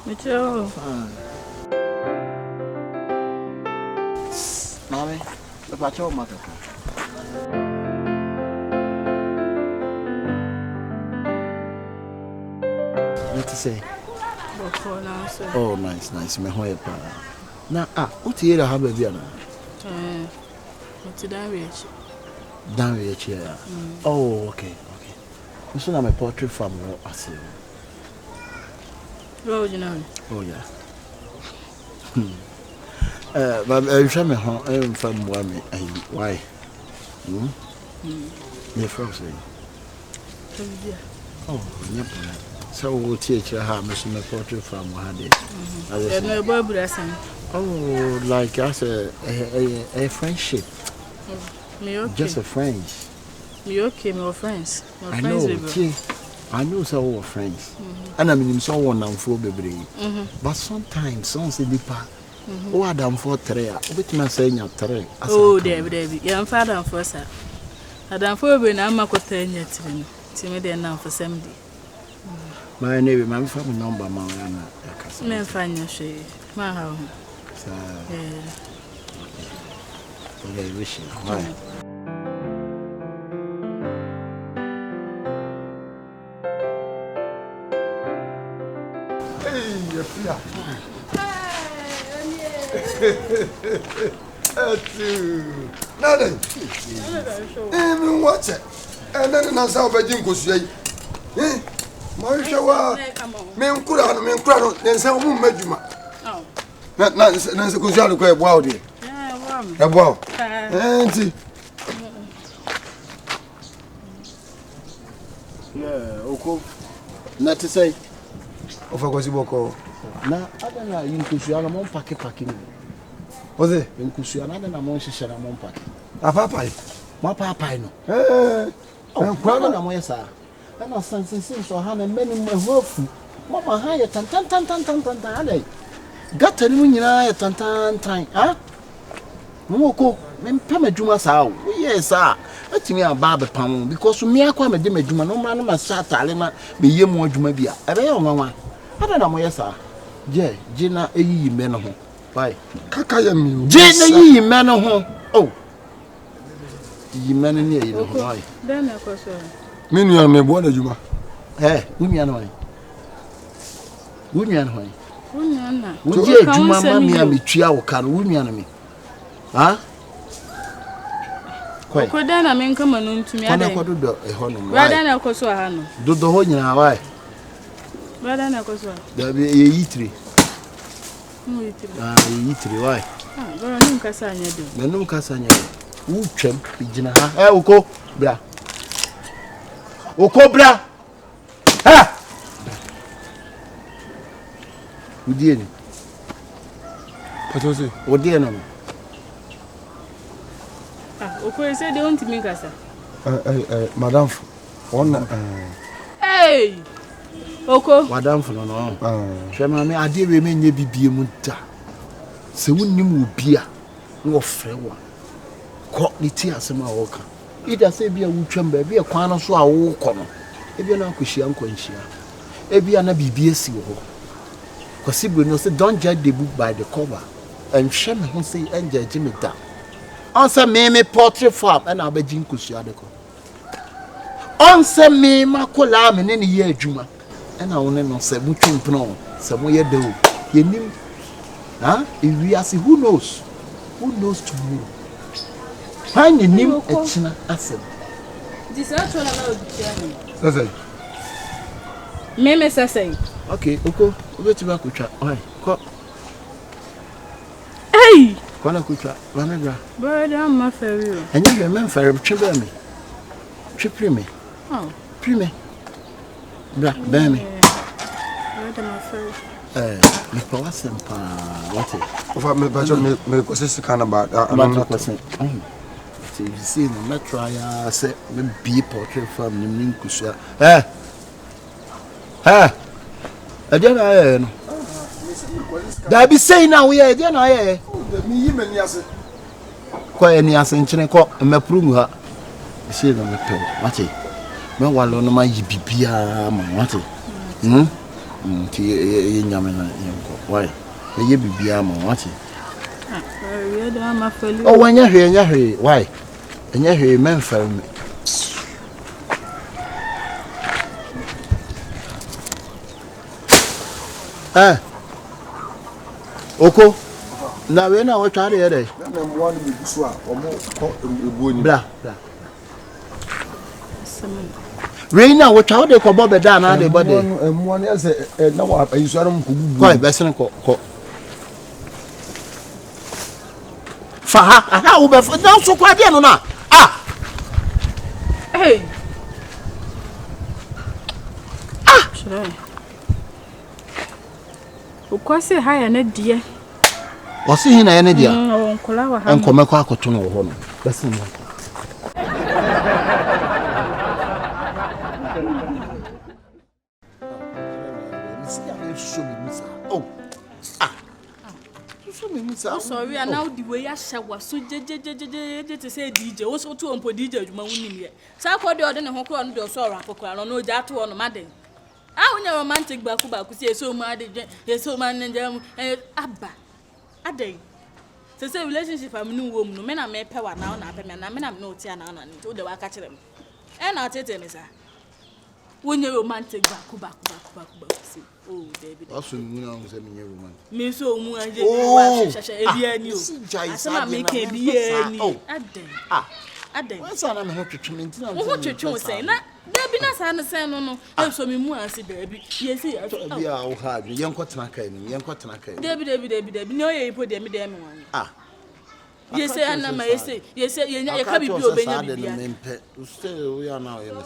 Micho. Mami, the patrol matter. What to say? Oh, nice. Me hoye pa. Na what you have a biana? What's that rich? Down here chair. Oh, okay. So I'm a poultry farm I see. Oh, you know. Oh yeah. But I'm from why? You're from saying. Oh, yep. So we'll teach you how much my poultry farm had it. Oh, like as a friendship. Me okay. Just a friends. Me okay, my friends. I know, I know so we're friends. And I mean, so one and four baby. But sometimes, some say the part. Oh, Adam for three. Which man saying you're three? Oh, David, young father and for sir. Adam for being a macotain yet to me there now for 70. My name, my family number, my men find your shade. My home. Yeah. Okay, wish you. Why? Nothing. Even watch it. And then I saw Beijing go say, Marsha, men crown, then some woman made you. Not Nancy Kuzano go wild here. Wow. Auntie. Yeah, okay. Not to say. Of course, you walk. Now, I don't know, you could see a mon packing. Was it? You could see another among Shana mon pack. A papa. My papa, no. I'm proud of my sir. And I sense since or had a many more food. Mama higher tan. Got a new tan time, huh? Moko, men Pamajuma sow. Yes, sir. Let me a barber palm because me I come a dimajuma no man must start talent be ye more jumabia. A real mamma. I don't know, yes, sir. Yeah, Gina, a ye men of home. Why? Kakayam, Gina, ye men of home. Oh, ye men in here, why? Then I was Minion me born a juma. Eh, women away. Women away. Would you, Mamma, me, Chia, can women me? Huh? Quite. Could then I mean come on to me? I could do a honor. Rather than I could so hano. Do the whole in our way. Rather than I could so. There be a eatery. Eatery, why? No Cassania do. The no Cassania. Who champ, Pidgina? Oko, bra. Oko, bra. Ha! Who did it? What was it? What did you? Okay, said they want to make us. Madame, one. Hey! Oko. Madame for no. Shema me ade we me nye bibie mu da. Se wonnim obia no frɛ wa. Ko ni ti asɛm a woka. Ida se bia wutwam ba bia kwan no so a wo kɔ no. Ebia na akohia nkwanhia. Ebia na bibie si wo hɔ. Kwasi bro no say don't judge the book by the cover. And shame him say and judge me down. Answer me poultry farm and I'll be jinkusia de ko. Answer me makola me ne ye adwuma. And I only know say mutwim pno, say mo ye de o. Ye nim. Huh? If we ask who knows? Who knows tomorrow? Find the name echina asem. This actually about Say. Meme say. Okay, Oko, wait to back with you. Oi, ko. Hey! Kwana kucha, Ramebra. Bird, I'm my ferry. And you remember triple me. Triple me. Oh, Prime. Bra, bear me. Bird, my ferry. Me power sempa. What it? Of me, but me consist kind about that. I'm not percent. So you see, no matter I say, me be portrait from the Minkusia. Again, I know. That be saying now, we are again. I me, even yes. Quite any as in Chinako, and me prove her. You see, no matter what it. Me wallow no my bibia, what it. Ti ye nyame na yenko. Why? Ye bibia ma wati. We do am afeli. Oh, wanya hwe. Why? Enya hwe men farm. Oko. Na we na wo twa de dey. Na mo wan bi so a omo ko ebuo ni. Bra. We na wo twa de ko bo be da na de body. Mo na se na wa ayiso arum ko gugu. Ko be sen ko. Fa ha wo be na so kwa de no na. Hey. Sure. Ukwase haya na die. Wasi hina ya ne dia. Onkola wa ha. Enkomeko akoto no ho no. Bese mo. Sorry, and now the way I shower so to say DJ, also to on DJ, you wouldn't yet. So I called the other and on the sorrow, no that one, madam. I will romantic bakuba could say so mad, yes, so man and Abba. A day. To say relationship, I'm new woman, no men I may power now, and I mean, I'm no Tiana and told the work at them. And I'll tell them, sir. When you're romantic bakuba. Oh, David. Also, you know, I'm saying, woman. Me so much. Oh, I make a beer. A day. What's on I'm hurt to me? What you say? There be not understand, no. I'm so me more, baby. Yes, we are hard. Young Cottanaka, David. No, you put them in one. Yes, and I may say, yes, you can't be obeying. Still, we are now in the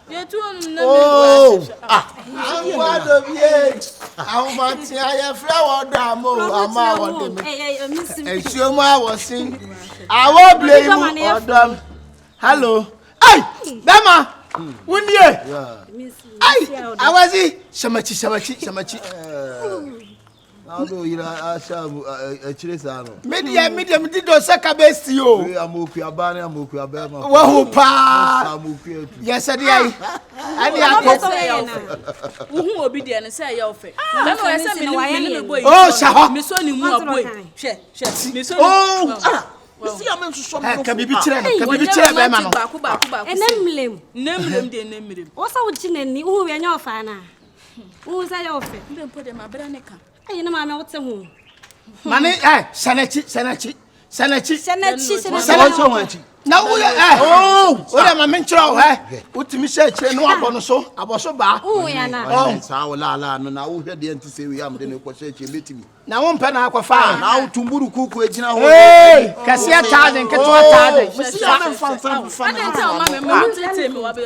you're too. Oh, I'm one of ye. How much I have flower damo? I'm sure I was singing. I won't blame you. Hello. Hey, Bema. 1 year. I was it. Shamachi. Although you are a Chilisano. Medium did not suck a best you. I'm Mukiabana, Mukiabama. Whoa, yes, I did. Who will be there and say your face? Oh, Shaw, Miss Sonny, you see, I'm so sorry. Can be betrayed. Name him. What's our chin and who are your fan? Who is I offer? You don't put them a branica. You know, I'm out to whom. Money, Sanachi. Now, what am I mentioning? What me say, no, I was so bad. Oh, la, no, now we had the end to say we am the negotiation meeting. Now, one pen I found now to Muru Cook, hey, Cassia Tad and Catua Tad. I didn't tell my mamma to tell me what the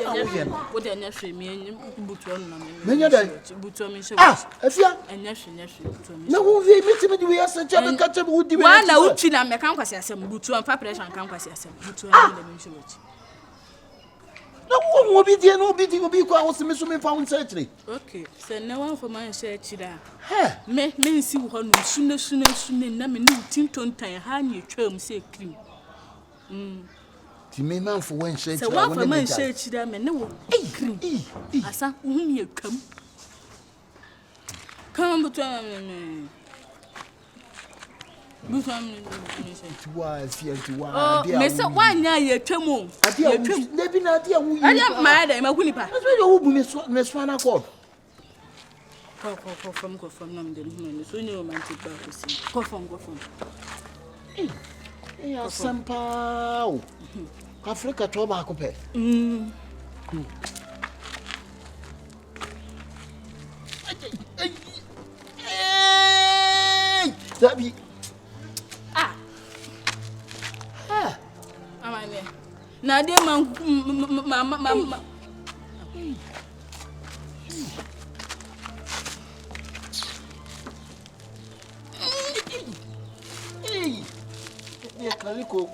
relationship with the nephew, me and Buton, and nephew. No, we meet me, we are such a catcher who do one now, China, my campus, some Buton, Paprish, and campus, Buton, no one will be there, no beating will be quite me found certainly. Okay, so no one for my search. Men see one sooner, Nammy new Tinton time, honey, term say cream. To me, man, for when said so one for my search them and no cream. I saw whom you come. Come between Oh, Miss One year, Tamo. I am mad, I'm a winnipa. Miss One called. Go from London, so you romantic back to see. Go from. Some pow. Africa tobacco pay. That be. Now, dear Mamma. Hey, dear Calico.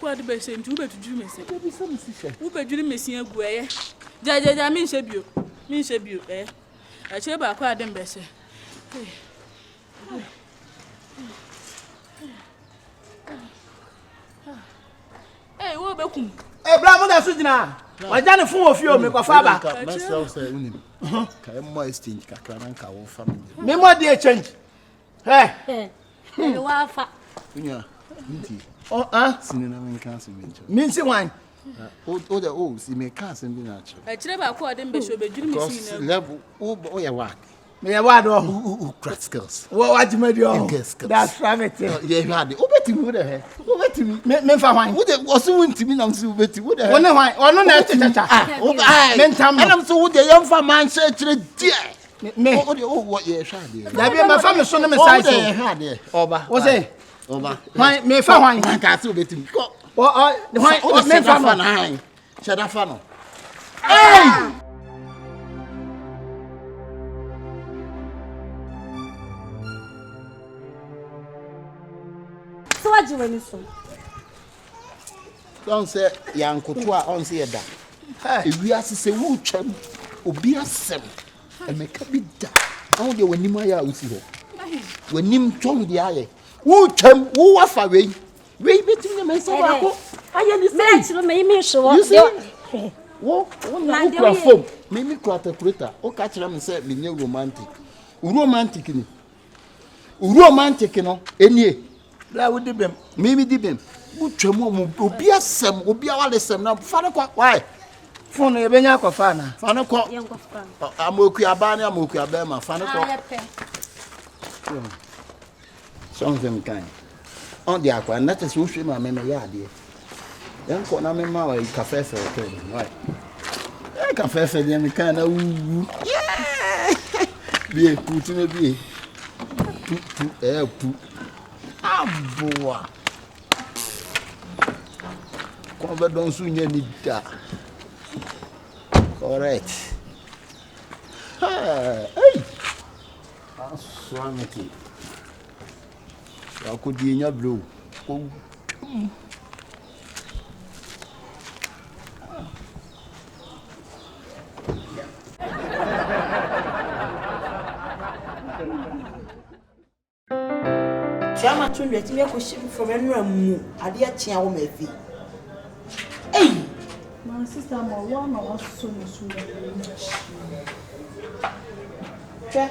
What the best and two better dream is who could dream missing a way. Jaja means a view, eh? I say about quite them best. Hey, wo be kum. Eh, bra mo da so jina. Wa jane fun ofi o me kwa fa ba. Myself say unim. Ka mo exchange kakra na nka wo family. Me mo dey change. Eh. Me wa fa. Unya. Nti. Oh, ah. Sini na men kan sin mencho. Me nsi wan. Si me kan sin bi na cho. E kire ba ko ade mbehwe obedwiri mi sin na. Level o ya wa. Me ya wa do. Crack skills. Wa jima di o. That's right. Yeah, hade. Obetimi wo de he. Obetimi. Me fa wan. Wo de oso wontimi na nso obetimi wo de he. Wone wan. Ono na chacha. Me ntam. Anam so wo de yamfa man sha kire die. Me. O de wo ye hwa de. Da bi me fa me so no me sai so. O de hwa de. Oba. Wo say? Oba. Wan me fa wan. Ka se obetimi. Ko. Wan me fa no. Shadafa no. Hey! So what you want so? Don't say yankoto a on say da. Ewi asese wo twam obi asem. Emeka bi da. Awu de wanim aya usi ho. Wanim twom de aye. Wo twam wo wafa wei. Wei betim na mensa ba ko. Aye ni say. Me chiro me so. You see? Wo na ukra form. Me kra calculator. O ka kira me say me nye romantic. Romantic ni. Romantic no enie. La wo dibem. Me dibem. Wo twam mo obi asem, obi awale sem na fa ne kwa. Why? Phone ye benya kwa fa na. Fa ne kwa. Yengo fa. Amoku aba ne amoku aba ma fa ne kwa. Ya pe. Something kind. On the aqua, and that is who she my memory yard. Then call na me ma wa cafe for okay. Right. Eh cafe for dem kind of yeah. Be put in be. Pu. Aboa. Ko be don su nya ni da. Correct. Hey. Aswamiki. I could be in your blue. Chama tunde ti me ko shibi from enra mu ade a chia wo mafi. Hey, My sister ma wa ma wa so no so. che.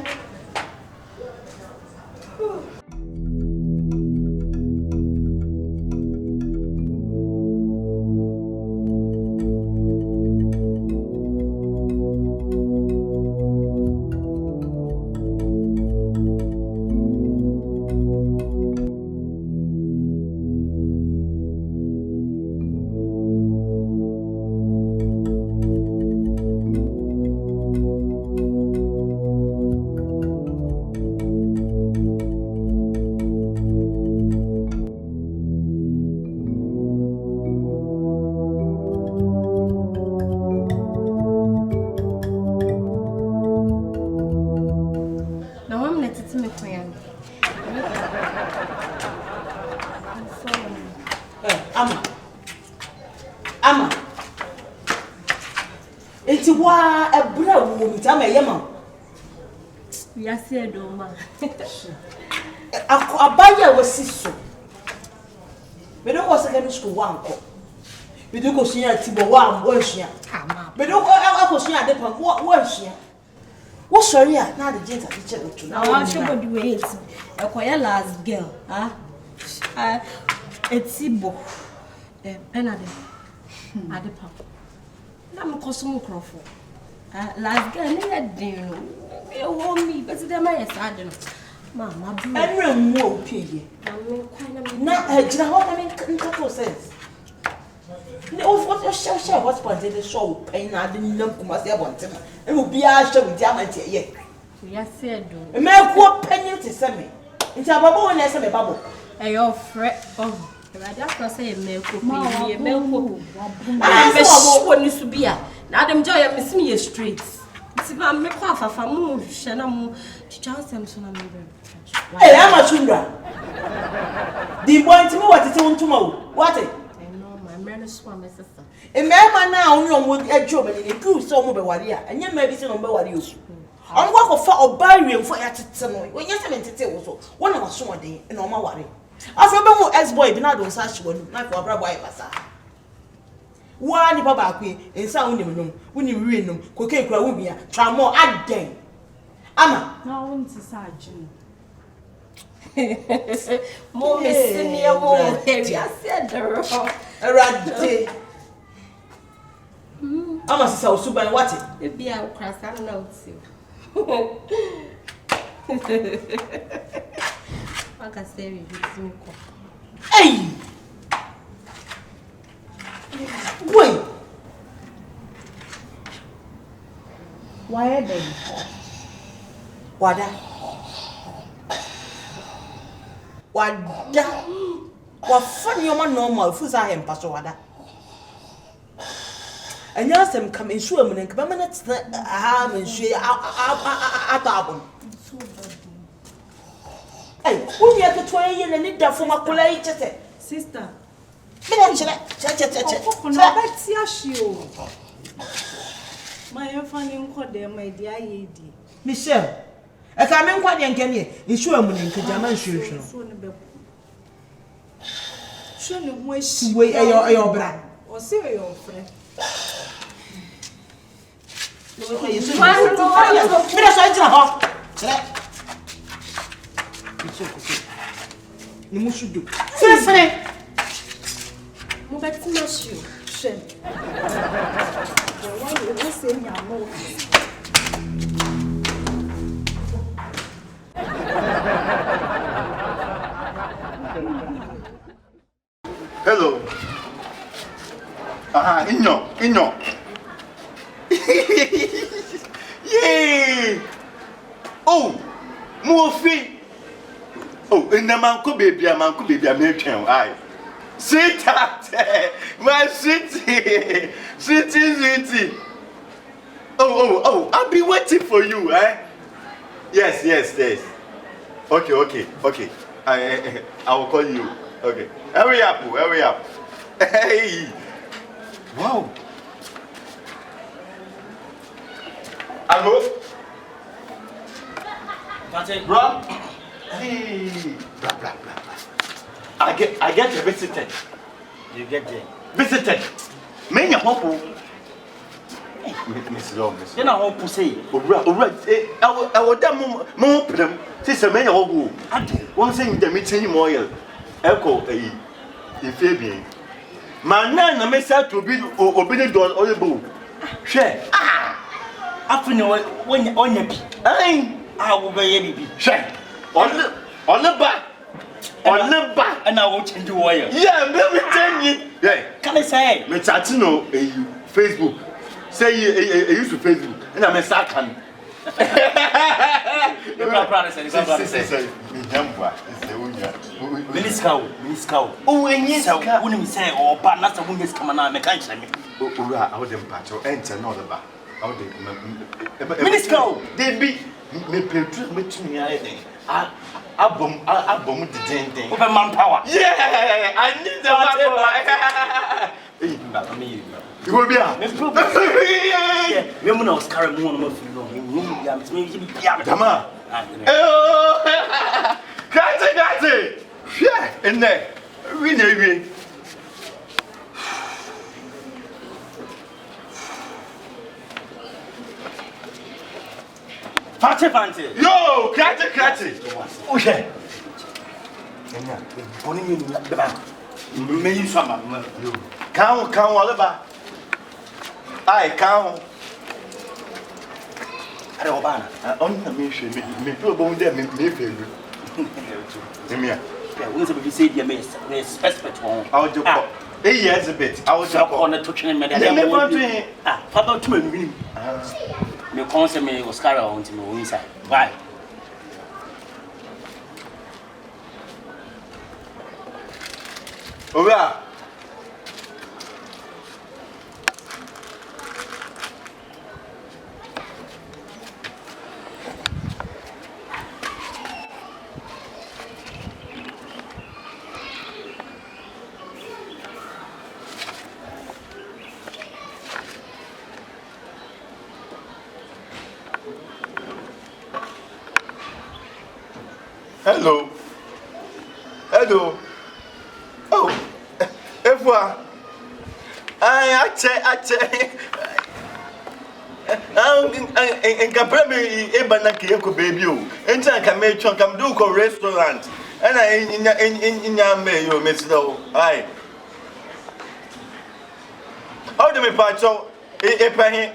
Ama. Enti wa ebra wo mi ta ma yema. We are say do ma. Abaya wasiso. Me do ko secondary school wa anko. Me do ko sua tibo wa hia. Me do ko sua de pa wa hia. Wo sorry a na de jinta teacher otu. Na wa show body we it. E ko ya last girl, etibo. Enade. Adepa. Na me koso mkrofo. Last girl na din no. E wo mi, but dem my sad no. Mama bu. Enra mu opie. Na ejira ho na me nka sense. Ne of what show what point dey show pain na de nyam kuma se abonte ma. E obi a show with diamond ye. We are say do. Me ko penny to say me. Nti ababo won na say me babo. E your friend oh. I just say me ko pe me ko. Me so ni su bia. Na dem joy me sim ye straight. Ti ba me ko afafa mu hwe na mu chichansem so na me be. Eh ama chundra. Di point me what it wontuma wo. What? I know my man so my sister. E me ma na onyo mo adwo me ni ku so mo be ware a. Enye ma bi se no be ware osu. I'm going for a barrier for your titano. When you say it also, one of us one day, and no more worry. After a ex-boy, Bernardo, such one, not for a brother, one in Baba Queen, and sound him room, when you read them, cocaine crowd, try more at day. Anna, now I want to sergeant. More senior, more heavy. I said the wrong. A rat day. I must sell soup and what it? It be our cross, I don't know. I can say you. Hey! Wait! Why are they? Wada? What funny your man normal, fools I am, Pastor Wada. And you ask them come in swim and come minutes that I have and she out. Hey, who you have to 20 years and need that for my college? Sister. My funny code, my dear lady. Michelle, I come in quite young can you? In swim and Kajaman shoe. Show me where she Wait, your brand. Or see your friend. You should do. Hello. Inyo. Yay! Oh, Mofi. Oh, in the manco baby, I'm making. Aye. Sweetheart, my sweetie. Oh, I'll be waiting for you, eh? Yes. Okay. I will call you. Okay. Hurry up. Hey. Wow. Hello? Bro? Hey. Blah. I get visited. You get there. Visited. Many people. Miss Long. You know how to say. I will damn more them. Sister, many of you. One thing the meeting oil. Echo in Fabian. My nana may start to be obedient on all the book. Share. After no when you're on your pee. I will be any share. On the back. And I will change the wire. Yeah, maybe 10 years. Yeah. Can I say? Me chatino Facebook. Say you use Facebook. And I'm a second. Miniscow. Oh, and yes, I wouldn't say, or but not a woman's coming on, I can't say me. I would impart or enter another bar. Miniscow, they be me to me. Album the thing. Open manpower. Yeah, I need the manpower. You will be out. Women was carrying one of you. Come on. Oh, got it. Yeah, in there. We know. Fancy. Yo, catch it. Okay. Only you the back. May you summer. Count all about. I count. I don't know. On the mission, me probably there, me favorite. Yeah, we say you may suspect one. I'll do 8 years a bit. I was on the touching and medal. Papa, 2 minutes. Me concept me was carry on to me inside. Why? Over. Hello. Hello. Oh. Efwa. Ache. Nka premi eba na ke ko baby o. Enta nka me twa nka do ko restaurant. Ana inya me yo meslo. Ai. How do me pacho epahin.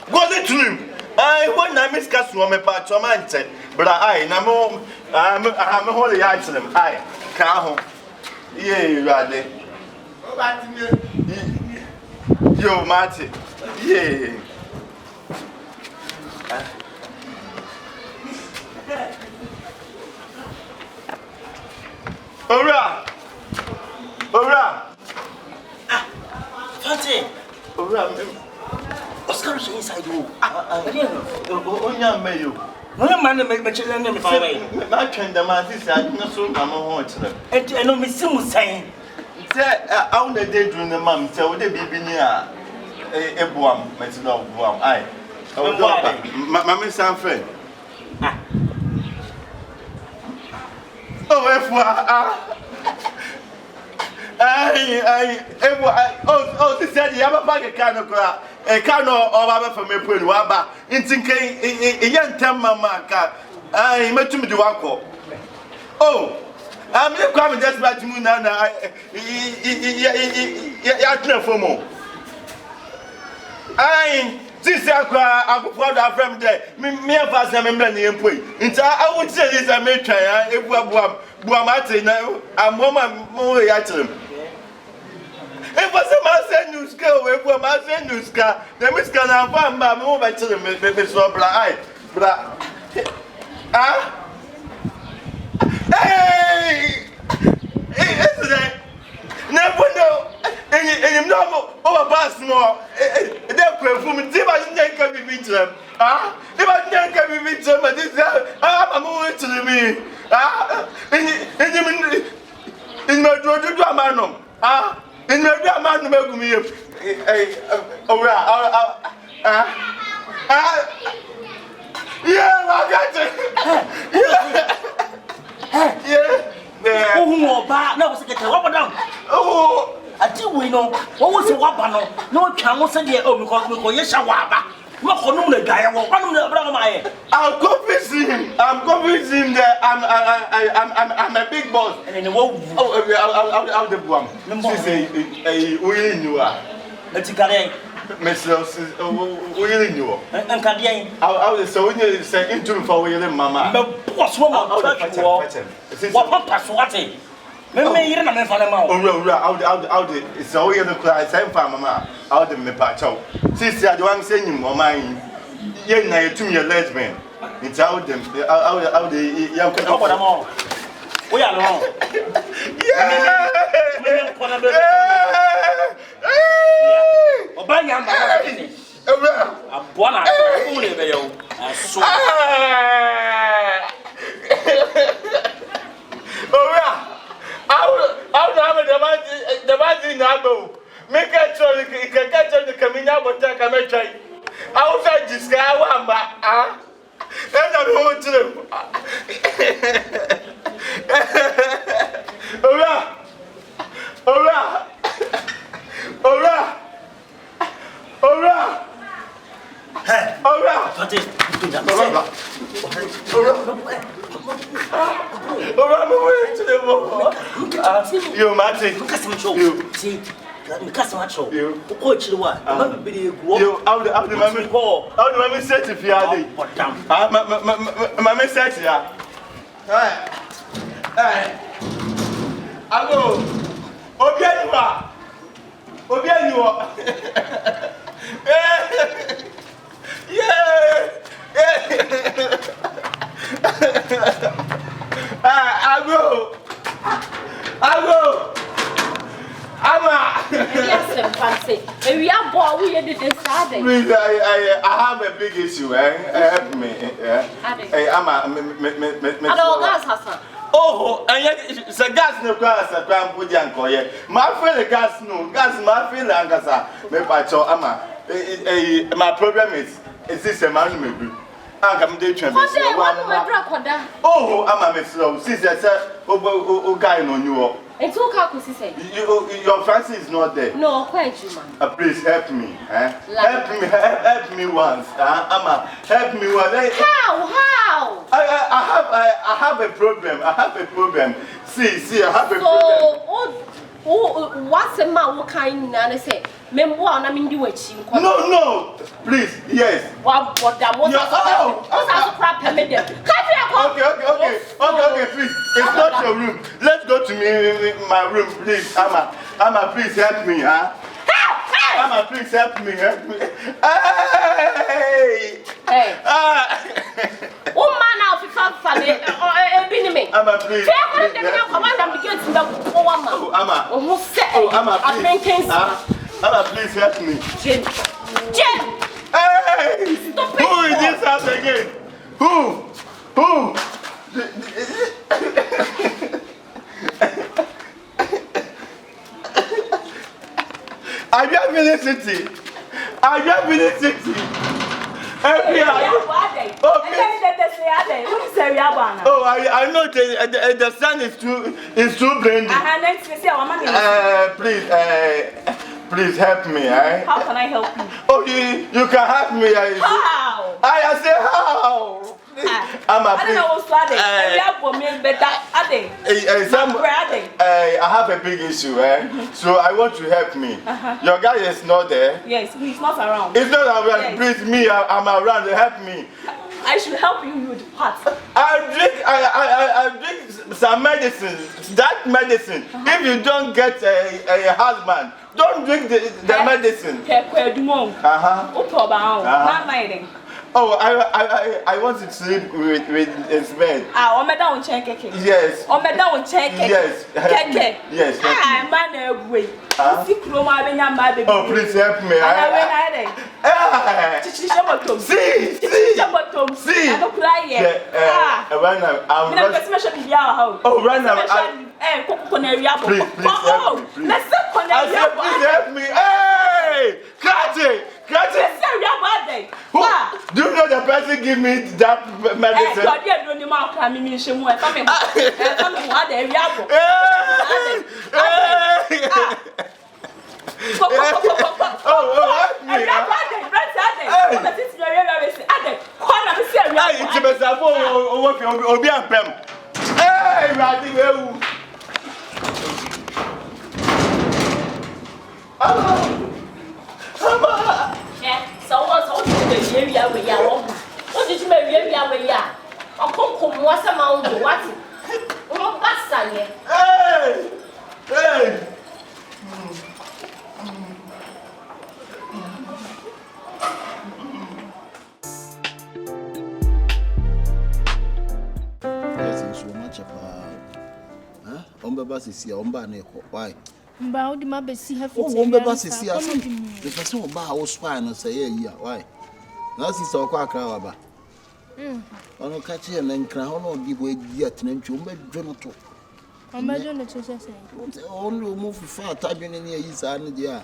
Go the trim. Ai when na miss kasu me pacho mante. Bra ai na mo am holy item. Ai ka ho. Ye rade. O ba ti yo Marty. Yeah. Ora. Fante. Ora. Oscar is inside you. Onya meyo. No man me chile me fa bai. Ma twenda ma sisi aduna so na mo ho kire. Eno me simu san. Say how na dey do na mam say wo dey bibi ni a ebuam metino buam ai. Mama Sanfred. Oh, this said, you have a bag of canoe. A canoe or other from a pool. Waba, in thinking a young Tamama car. I met him to walk. Oh, I'm not coming just back to Munana. For more. This I could from there. Me a pass them and employee. I would say this I may try if we are Buamate now. I'm woman more at him. If was a master news girl, if we master news car, the Miss Can have found my more by children, maybe so blind. But hey, yesterday, never know. And no over past more. They're performing. If I can be with them, if I can be with them, but this I'm moving to me. In my drama, in my drama, make me yeah, I got it. Yeah. Oh, ba na was get what down. Oh. Ati we no what was waba no no twa mo se de o me ko yesha waba mo ko num na dwaye wo kwanum na bra ma ye. I'm convincing that I'm a big boss. And then what I'll the buam. She say we knew ah. Ati kare Mr. We knew. En kade I'll so when say into for we mama. Me boss wo ma touch wo. What papa so what me yire na me fa na ma wo. I'll so we the cry same for mama. I'll the me pa chow. Sister I don't say nyim o man. Ye na yetum ye lesbian. It's out them. I'll the young ko da mo. We are no. Yeah. Obanya mba na ni. Abona so o le be yo. Aso. I'll have the magic now. Make a choice, you can catch on the Camina, but take a metro. Outside this guy, one back. And I'm going to them. You Marty, see, customer show. You watch the one. You out the mammy call. How do I set if you are my set here? I go. Obianua. Yeah. I go. Yes, fancy. We are born. We did this Saturday. Please, I have a big issue. Help me. Hey, I'm gas, Hassan. Oh, and yet it's a gas no class. I can't put Yanko yet. My friend, gas no gas. My friend, Angasa. My problem is this a man maybe. I'm the champion. Oh, I'm a slow. Sister, oh, guy, no, you. It's all Kakusi said. Your fancy is not there. No, quite you, man. Please help me. Help me once. Amma, help me once. How? I have a problem. See, I have a problem. Oh, what's a man who kind of say? Member, I mean, do it. No, please, yes. What that was a crap. Okay, please. It's not your room. Let's go to my room, please. Amma, please help me, huh? Amma, please help me. Hey. Oh man, now if you funny, Amma, please. Amma, please help me. Jen. Hey! Stop Who is this house again? Who? Are you Felicity? Oh, I know the sun is too brandy. Please help me, eh? How can I help you? Oh, you can help me. How? I say how? I don't know what's that. I have a big issue, so I want to help me. Your guy is not there. Yes, he's not around. He's not around. Yes. Please, I'm around. Help me. I should help you with what? I drink some medicine. That medicine. If you don't get a husband, don't drink the medicine. Oh, I want to sleep with his bed. Yes. Yes. Yes. Oh, please help me. Please help me. Hey! Kati! Do you know the person give me that medicine? What did you make me away? I'll come once a month. What? Oh, that's it. Hey! Yes, so much why? How do my best see her for the person about our swine and say, yeah, why? Now, she's so quite crowd. On a catch him and crown or give way yet, and you may Jonathan. Imagine the two say, only move far, typing in his hand, yeah,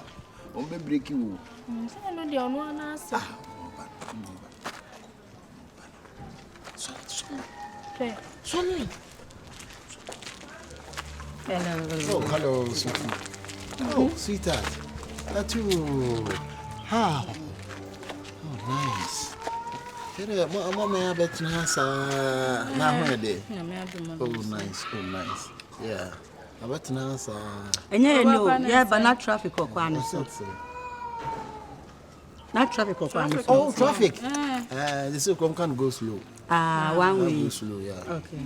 on the break you. I know the only one answer. Sorry. Hello, Sophie. Oh, sweetheart. That you. How? Oh, nice. Mama, I bet you has now ready. Oh, nice. Yeah. I bet you has and yeah, but not traffic or quantity. Not traffic or quantity. Oh, traffic. The circle can go slow. 1 way. Go slow, yeah. Okay.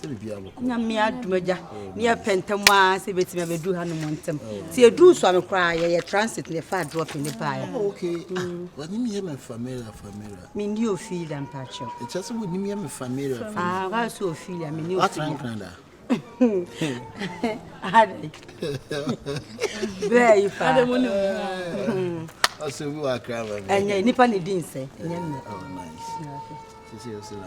Namia Dumaja, near Pentamwa, say it's never do Hanumantem. See a do so I'm crying, transit in the far drop in the pie. Okay. What do you mean, familiar? Mean you feel and patch up. It's just what you mean, familiar. I so feel I mean, you Canada. There you find. I say we are crying. And you nippon didn't say. Oh, nice. See you soon.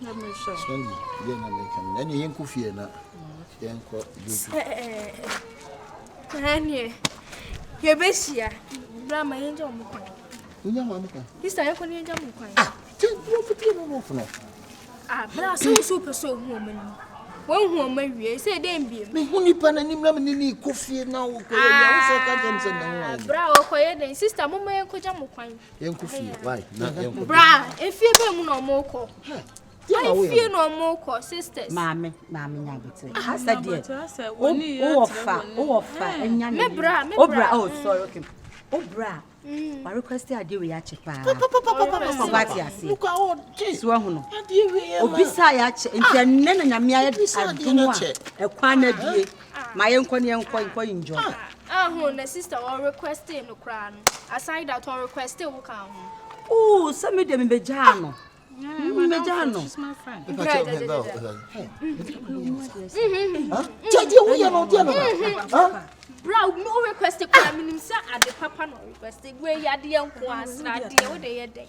Let me show. Spend you can. Then you ain't fear now. Your best year, Brahma angel. You know, this time I couldn't jump. ah, Ah, bra so person who man. One who marry say dem be. Me hu nipa na nim na me ni kofie na wo ko ya wo se ka dem se na wo. Bra o koye den sister mo man koja mo kwan. Yen kofie why na yen kofie. Bra efie be mu na mo ko. Efie no mo ko sisters. Mame nya betre. Asa de. O ofa enya me bra. Oh sorry okay. O bra. I request ade we ya chepa. What ya say? Look out. So hu no. Obisa ya che ntia nne na nyame ya adum a ekwa na bie. Ma yenko ne yenko enjoy. Na sister or request no kra no. Aside that or request wo kan ho. Oh, some me dem beja no. She's my friend. Bro, no request kwa minim say ade papa no request we yade enko asrade wo de yede.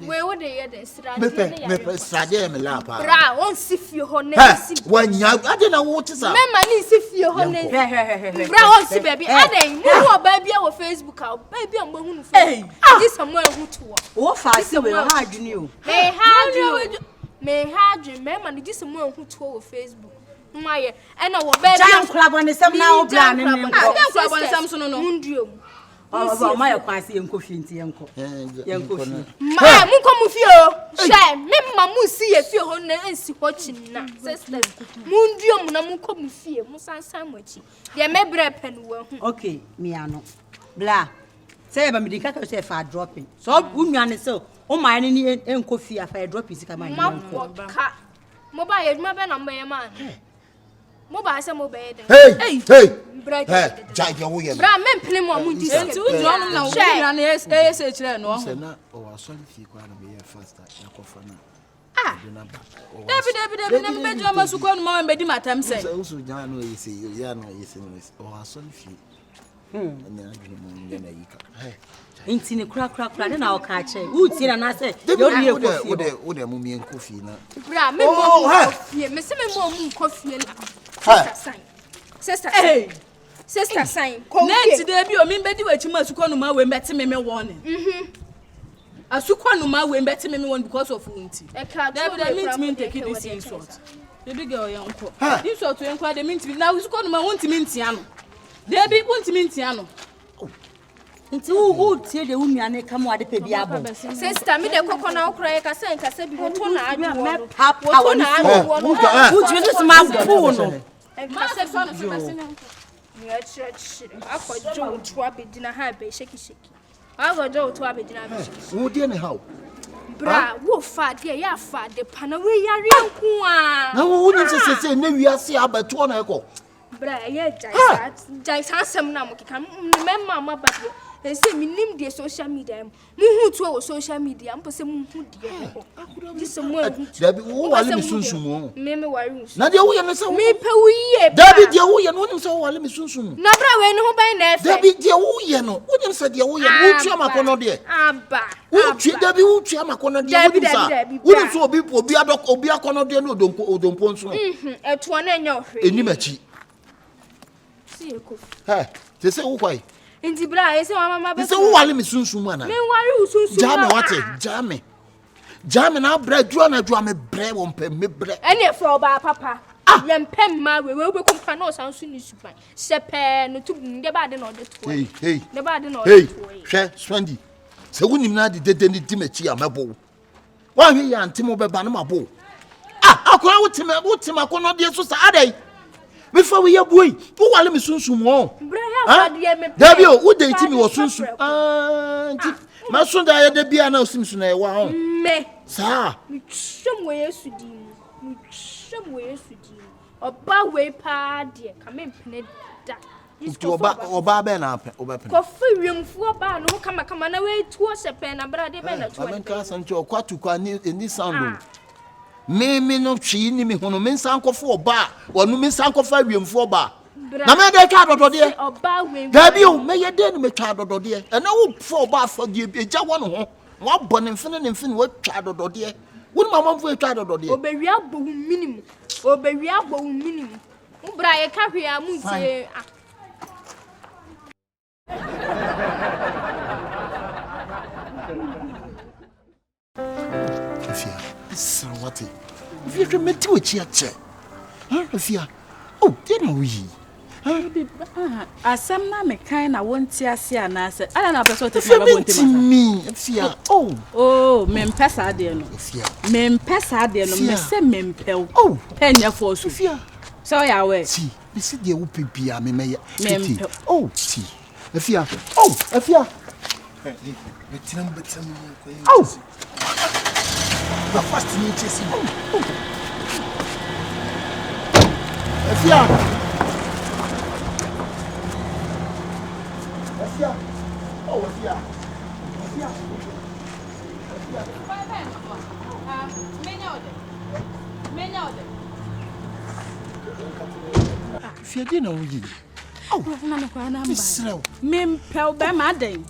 We wo de yede srade me srade me la pa. Bro, on sifie ho na si. Wanya ade na wo tisa. Me ma ni sifie ho na. Bro, on si baby ade mu wo baby wo Facebook a baby am hu no Facebook. This someone who to wo fa se we ha adwene o. Me ha adwene me ma ni this someone who to wo Facebook. Maye ena wo baby jam club on some now plan ni nko club on some so no munduo oh maye kwan se yenko fi nti yenko fi ma munko mu fi o hwe me ma mu si ye fi ho na ansi ho chinna sisters munduo mu na munko mu fi mu sansan machi de me bre pen wo hu okay me ano bla say ba me dika ka say fa dropping so unwane so o ma ni enko fi afa dropping sika ma ni enko mobile eduma be na mbe man mobile say mobile den hey jai wo ye bra me mpene mo mu dis enti wo dro no na wo bia na ese kire no se na o asoli fi kwa na be faster ya kofa na David na be dro ma su ko no ma be di matam se so jan no yesi ya no yesi no o asoli fi na adwene mo ne na yika inti ni kura na o ka che uti na na se yo rie kofi wo de mo mi enkofi na bra me mo kofi me se me mo mu kofi na sister sign ko net dey bi o mi be di wachi ma su ko no ma we mbeti me warning asukwa no ma we mbeti me warning because of unti David mean take it this insult baby girl yanko insult to yanko dey mean na asukwa no ma wonti me ntia no David wonti me ntia no nti wo tie de wunuane ka mo ade pe bia bo sister me de kokko na okra ye kasa bi woto na adwo me papa wo na wo tue so ma fu no ma se so no se ni a chire akọjọ otu abedina ha be sheki akọjọ otu abedina be sheki wo die ne how bra wo fa de ya fa de pana we yare nko a na wo ni se na wiase abato na ekọ bra ye jai sansem na mo kika me mama ba de se minim de social media mu hu to wo social media mpo se mu hu de ko this mo David wo wale mi sunsun mo me wari na de wo ye no se me pe wo ye David de wo ye no nim se wo wale mi sunsun na bra we no ho ban na efe David de wo ye no wo nim se de wo ye wo twa makono de aba wo twa David wo twa makono de wo nim sa wo nim so obi adok obi akono de no odompo nso eto na enya ohwe enim achi si ekof te se wo kwai Inti bra ese wa mama be. Ese wo wale mi sunsun mu ana. Me ware usunsun. Jame wate, jame na bra dua na dua me bre wo mpem me bre. Ene fro ba papa. Ye mpem ma we be kumpa na osansu ni suban. Sepe no tu nde ba de na ode to. Hey. De ba de na ode to. Hwe Swandi. Se wonim na de dede ni dimachi amebo. Wa hwe ya ntimo be ba na mabo. Akora wotima kono de so sa adai. Me fa we yabuoi wo wale me sunsun mo bra ya fa de me David o wo date me wo sunsun nti ma so da ya de bia na osimsu na e wa ho me sa mi twem Yesu di oba we pa de ka me mpene da oba be na oba pen ko fiwemfu oba no kama na we tuo sepe na bra de be na tuo amenka sancho kwatu kwa ni sound me no twi ni me hono me sankofo oba wonu me sankofo awiemfo oba na me de ka dodode oba we Dabi o me ye de ni me twa dodode e na wo fo oba afo de eja wo no ho wo bo ne mfene wo twa dodode wo mama mfo twa dodode obewi agbo minimum wo bra ye ka hwe a mu tie Afia, Sawati. If you can make it, check. Afia, oh, then we. Asam na me kan na wonti ase anase ala na person te me Afia. Oh me mpesa de no Afia me mpesa de no me se me mpel penya for so Afia so ya we ti me se de wo pebia me me oh ti Afia Afia me tinam betam ko the first me chesi Afia Oh, Afia. Afia na wuyi. Oh, na me kwa na mba. Mempel be ma den.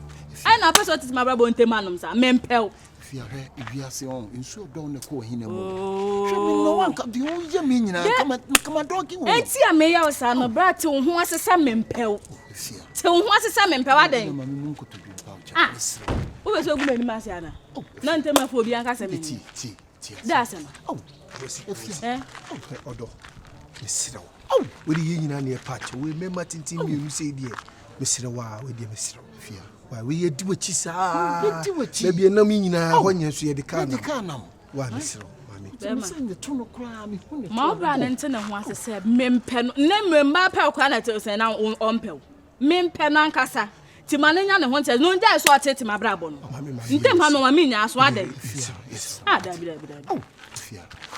Ai na person tis ma brabo ntemanom sa. Mempel. Afia he ebiase on nsu don ne ko hina mo. Hwe mi no wanka bi o ye me nyina kama dogi wo. Enti a me ya osa no bra te ho asesa mempel. Afia. Te ho asesa mempel aden. Ma me nko to bi pa ah. Wo be so gu mani ma se ana. Na ntema fo bi anka se me. Ti. Da se no. Oh, Afia. Odo. Mesira. Oh, we di nyina na e patch. We member tintin mienu say die. Mesira wa, we di mesira. Afia. Wa we ye di wachi sa. Na bi enam nyina ho nya so ye de ka nam. Wa mesira. Ma obra na nte na ho asese mempe no na memba pa kwa na te se na ompe mempe no ankasa ti manenya ne ho nte no nja so atete ma brabo no ntem ha no ma minya aso ade da bi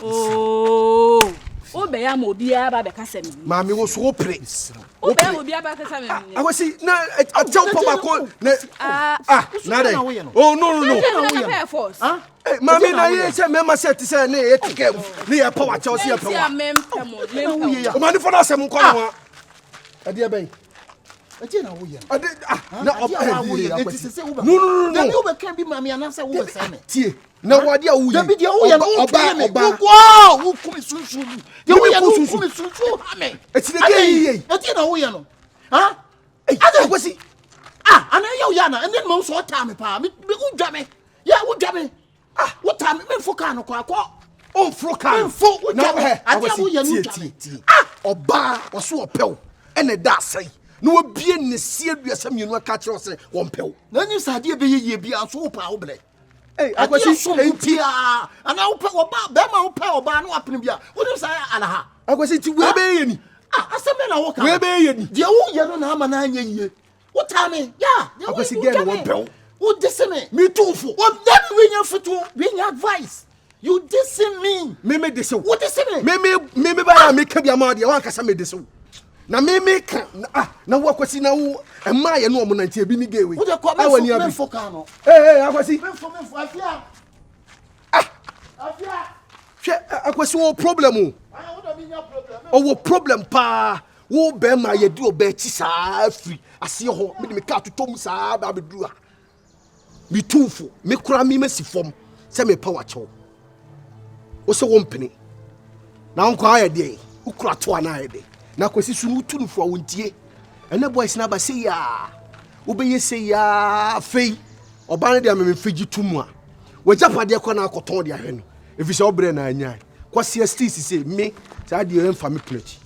oh obe ya ma obi ya ba be kasa mi mami wo so pre obe ya obi ya ba kasa mi awasi na atel papa ko na na dey oh no mami na ye se mema set se na ye tike na ye power chelsea ye power o mani for na sem ko no ade ben ade na wo ye ade na wo ye no then you be kan bi mami anasa wo be say me tie na wade a wo ye David wo ye no oba wo kumi sunsun de wo ye no kumi sunsun ha me eti de ye ade na wo ye no ha ade kwesi ana ye wo ya na ende mo so ta me pa me udwa me ya udwa me what time me foka no kwa on foka na ade wo ye no udwa oba wo so opew ene da sai no obie ne sie duasa mienu aka kire ose won pew na nyi sade be ye bia so pa wo ble akwasi so entia ana wo pa oba be ma wo pa oba no apene bia wo nim sai alaha akwasi ti we be ye ni aseme na wo ka we be ye ni de wo ye no na ama na anya yie wo ta me ya akwasi get won pew wo disseme me too fo wo dem we nya foto we nya advice you disseme me disse wo disseme me ba na me ka bia ma de wan kasa me disse na me ka na wo akwasi na wo emma ye no omo na ntia bi ni gewe wo de ko me foka no akwasi me fo afia hwe akwasi wo problem o problem pa wo be ma ye di oba chi saa free ase ho me de me ka totom saa ba beduru a me tumfo me kura me masifom se me power chew wo se wo mpene na onko aye de ukura to ana aye de na kwasi sunu tunfo wontie ene boys na ba se ya wo be ye se ya fei oba ne de me fegi tumu a wo japade ko na akoton de ahwe no efi se obre na anya kwasi stis se me sa de en family plate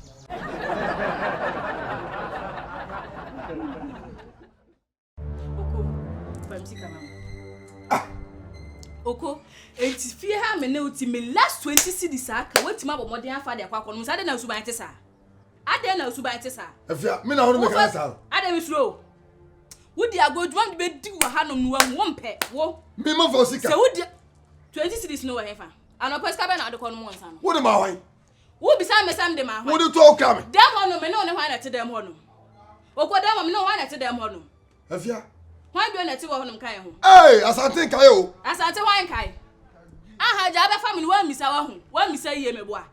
Oko enti fie ha me na uti me last 20 cedis aka wetima abomode afa de akwa no sa de na suban te sa ade na suban te sa afia me na ho me kan sa ade me suro wudi agodwam de be di wa hanom no wo mpe wo me ma fo sika se wudi 20 cedis no wa hefa ano peska be na ade kono mo nsa no wo de ma hwan wo bisa me sam de ma hwan wo de to ka me dem hono me no ne hwan na te dem hono okwo dem me no hwan na te dem hono afia hwan bi na te wo hono kan ho asante kai o asante hwan kai aha ja be family wa misa wa hu wa misa yie meboa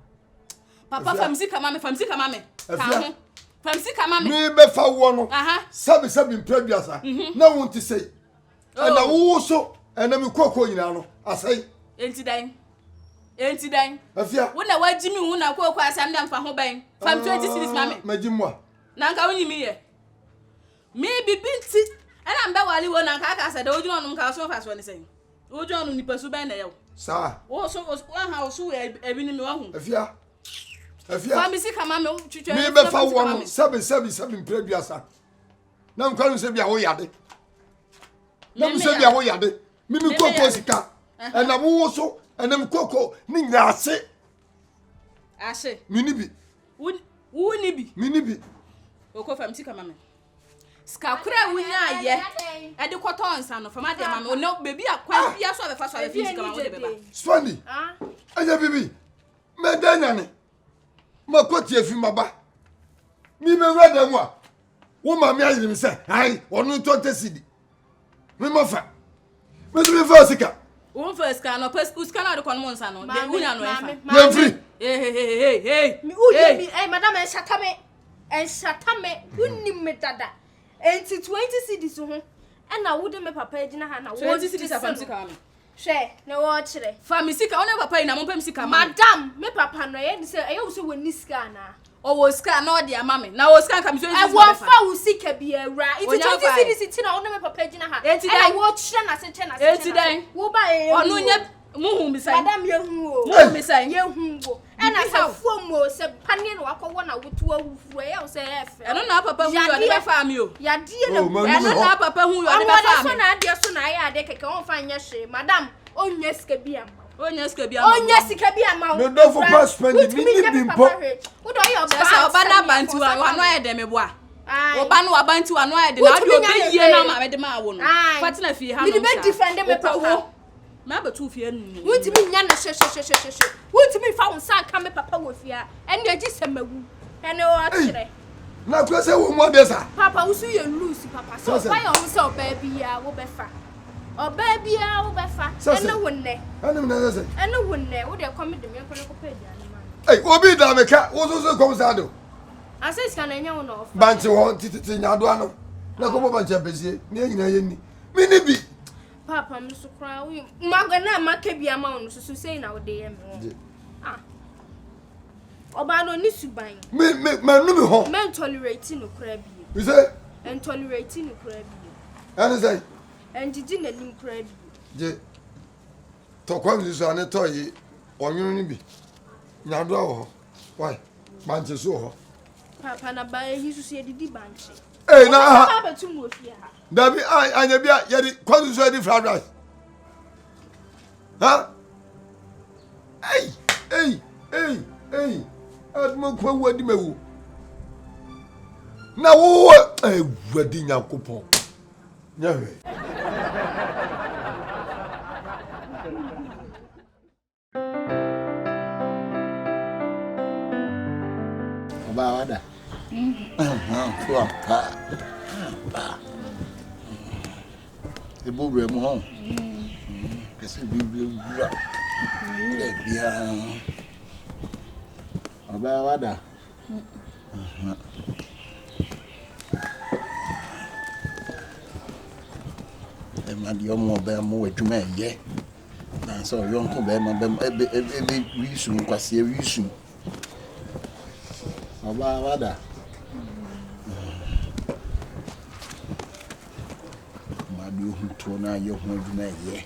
papa famisi kama me ka ho famisi kama me me be fa wo no aha sabi mpraduasa na won ti sei na wo so na me kokko nyina no asai enti dan afia wo na wajimi hu na kokko asam na mfa ho ban fam 20 cities mame magimwa na nka wonyi mi ye me bibinti ana mba wali wo na nka aka sa da ojuno no nka so fa so ne sei Ojo anu ni pesu ben na yo. Sa. Wo so ha so ebi ni me wa hu. Afia. Fa mi sika ma me twetwe. Me be fa wo no 7 mpraduasa. Na mkwanu se bia wo yade. Na me se bia wo yade. Mimi koko sika. Na wo so enam koko ni nyina ase. Ase. Mini bi. Wo ni bi. Mini bi. Oko fa mi sika ma me. Ska kura wunya ye. E de kwoto nsa no fa ma de ma me. No baby akwan bia so be fa so be fi sika ma wo de beba. Spandi. Anya bibi. Me danya ne. Ma kwoti afi maba. Mi me wada mu a. Wo ma me ayirim se. Ai, onu 20 cedi. Me ma fa. Me me fa sika. Wo fa sika no pas sika na de kono nsa no. De wunya no e fa. Me free. Hey. Mi uye mi madam en shata me wonni me dada. Enti 20 cedis ho. Na wo de me papa agina ha na wo 20 cedis afa sika me. Hwe, na wo kire. Fa mi sika, one papa ina mo pam sika ma. Madam, me papa no ye se e wo se woni sika na. O wo sika na o de ama me. Na wo sika ka mi so e wo fa wo sika bi awura. Iti 20 cedis ti na wo me papa agina ha. E wo kire na se che na se. Enti dan. Wo ba e. Onu nye muhu mi sai. Madam ye hu o. Muhu mi sai. Ye hu wo. E na sa fuom o se panie no akọ na wotu awufuru e wo se efe. Eno na papa hu yo de be fa mi o. Ya die na. Eno na papa hu yo de be fa mi. So na ade so na ya ade keke won fa nya hwe. Madam, onye sika bi ama. Onye sika bi ama. Onye sika bi ama. No do for pass spending mi ni bi mpo. Wo do your ba. Say oba na banti wa no ya de me boa. Oba no abanti wa no ya de na de obeyie na ma me de ma wo no. Fatina fie ha no. Mi be defend me papa. Ma ba tu fie nu. Wontimi nya na hwe. Wontimi fa won sa ka me papa wo fia. Ene agi semawu. Ene o akire. Na kwa se wo mo de sa. Papa wo su ye lose papa. So fa ye wo se oba bia wo be fa. Oba bia wo be fa. Ene wonne. Ene me na se. Ene wonne. Wo de come de me ko ko pedi ane ma. Obi da me ka wo so kom sa do. Ases ka na nya wo no. Banche wo titi nya do ano. Na ko bo banche besie. Ni nyina ye ni. Mi ni bi. Papa me so kra we magana maka bia ma wo so sei na wo de ye me. Oba no ni suban. Me nu mi ho. Men tolerate no kra bi. We say En tolerate no kra bi. Ani say En jiji na nim kra bi. je to kwa mi so ane to yi onwunu ni bi. Nya do ho. Why? Banche so ho. Papa na ba yi so ye didi banche. Na ha. Papa tu mo fia. Dabi anya bia ye di kwa so di fried rice. Ha? Hey. Admo kwa wadi mewu. Na wo wadi Nyankopon. Nyawe. Oba wada. Fua pa. Ebo bre mo ho. Kese biblia bura. Bia. Oba wada. Ma di omo be mo adwuma ye. Na so yo nko be ma be wisu nkwase wisu. Oba wada. Ma di ohuto na ye ho adwuma ye.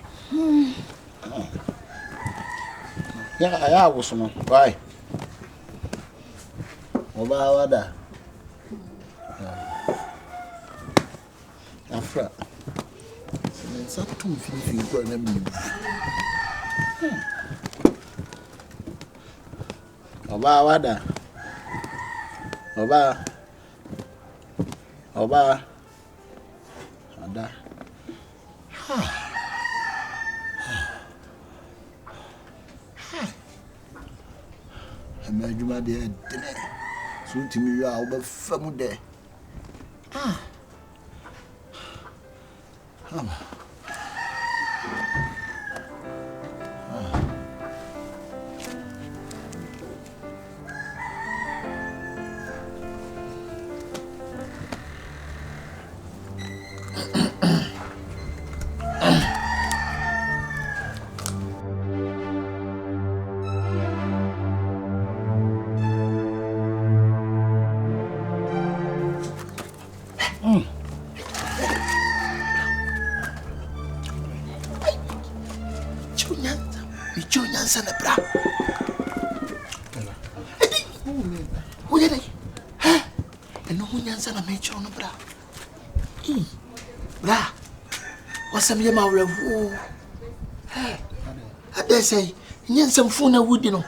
Ya wo so no. Bye. Oba wada. Afra. Sa tu fi ko na mi. Oba wada. Oba. Ada. Amajuma de dene. So timi ya oba famu de. nyansa na bra. Wo ye dai. Eno ho nyansa na me cho no bra. Bra. Wasam ye ma wrewu. Ade say nyansa mfo na wudi no.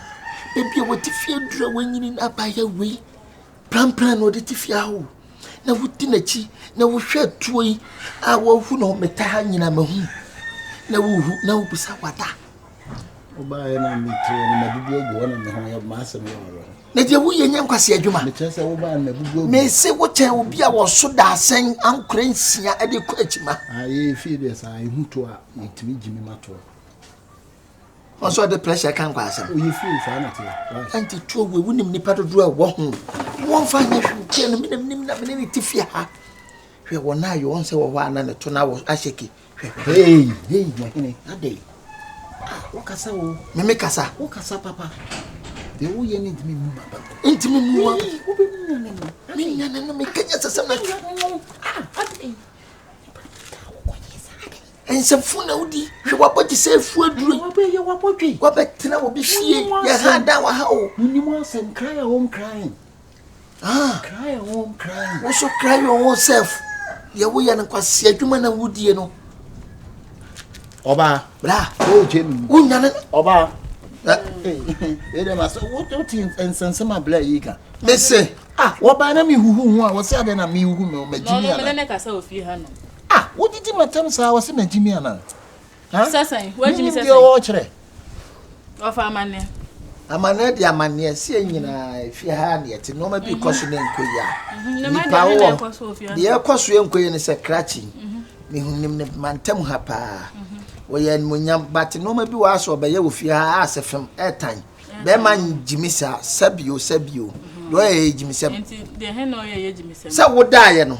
Ebi wo tifie dura wanyini na abaya wei. Plan no de tifia ho. Na wuti na chi na wo hwe tuo yi a wo hu no meta ha nyina mahu. Na wo hu na wo bisa wada. Oba ya na mitro na bibi egu wona me ho ya ma asem ya ro. Na dia wo ye nyankwase adwuma. Me chese wo ba na bibi egu. Me se wo chen obi a wo so da asen ankora nsia e de kwa achima. Aye fi de sa hu to a yetimi jimi mato. Also the pressure can go asem. O ye fi fa na te. Anti tuo we wunim nipa do do a wo ho. Won fa nya hwe no nim na me ne tifia ha. Hwe wo na yo won se wo ho ana ne to na wo ahyeki. Hey, mahine. Ade. Wo kasa wo. Me kasa. Wo kasa papa. De wo ye ni ntimi mu baba. Ntimi mu wa. Wo be mu na no. Me nya na no me kanya sesem na. Ade. Ensemfu na wudi hwe wabodi se afu aduro wabe ye wabodwe wabetena wo bi fie ye ha da wa ha o munimo asem cry your own crying cry your own crying wo so cry your own self ye wo ye nkwase adwuma na wudie no oba bra o jemi unya na oba e de maso wo ti ensensema bla yika me se wo ba na mi huhu hu a wo se ade na mi huhu me magimi ana no me ne kasa ofie ha no wo didi matam sa wo se magimi ana sasan wo jimi sasan yo kire ofa amane de amane se nyina fie ha na yete no ma bi koso na nkoya ni pa wo de ekoso enkoye ne se krachi me hunim ne mantem ha pa wo ye munyam but no ma bi wa so be ye wo fie ha asefem etan be man jimisa sabio do ye jimisa enti de he no ye jimisa sa wo da ye no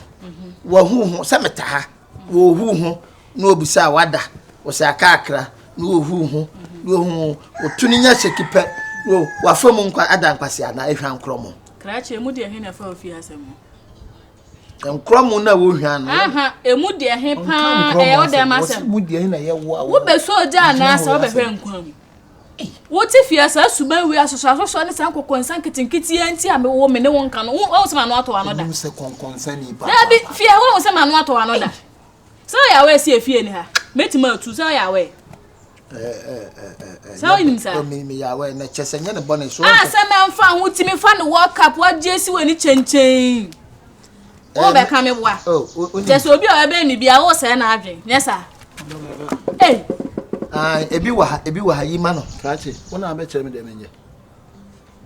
wo hu sa meta ha wo hu hu no obisa wada wo sa akakra no hu hu no hu o tuninya sekipe no wa fam nkwa adankwase ana ehwan kromo krache emu de he na fa ofie asem nkromo na wo hwan no emu de he pa e o de masem mu de he na ye wo be soja na sa wo be hwe nkwam wo ti fie sa suba wi asoso ne san kokonsan kitinkiti anti a me wo me ne won kan wo se ma no ato anoda mu se konkonsan ni pa da bi fie wo se ma no ato anoda so ya we se fie ni ha metima atu so ya we so ni msa me ya we na chesenya ne bone so se me mfa ho timi fa ne world cup wa jesi we ni chenchen wo be ka me boa jesu obi o be ni bia wo se na adwen nyesa ebi wa ha yi ma no kache wona be chere me de menye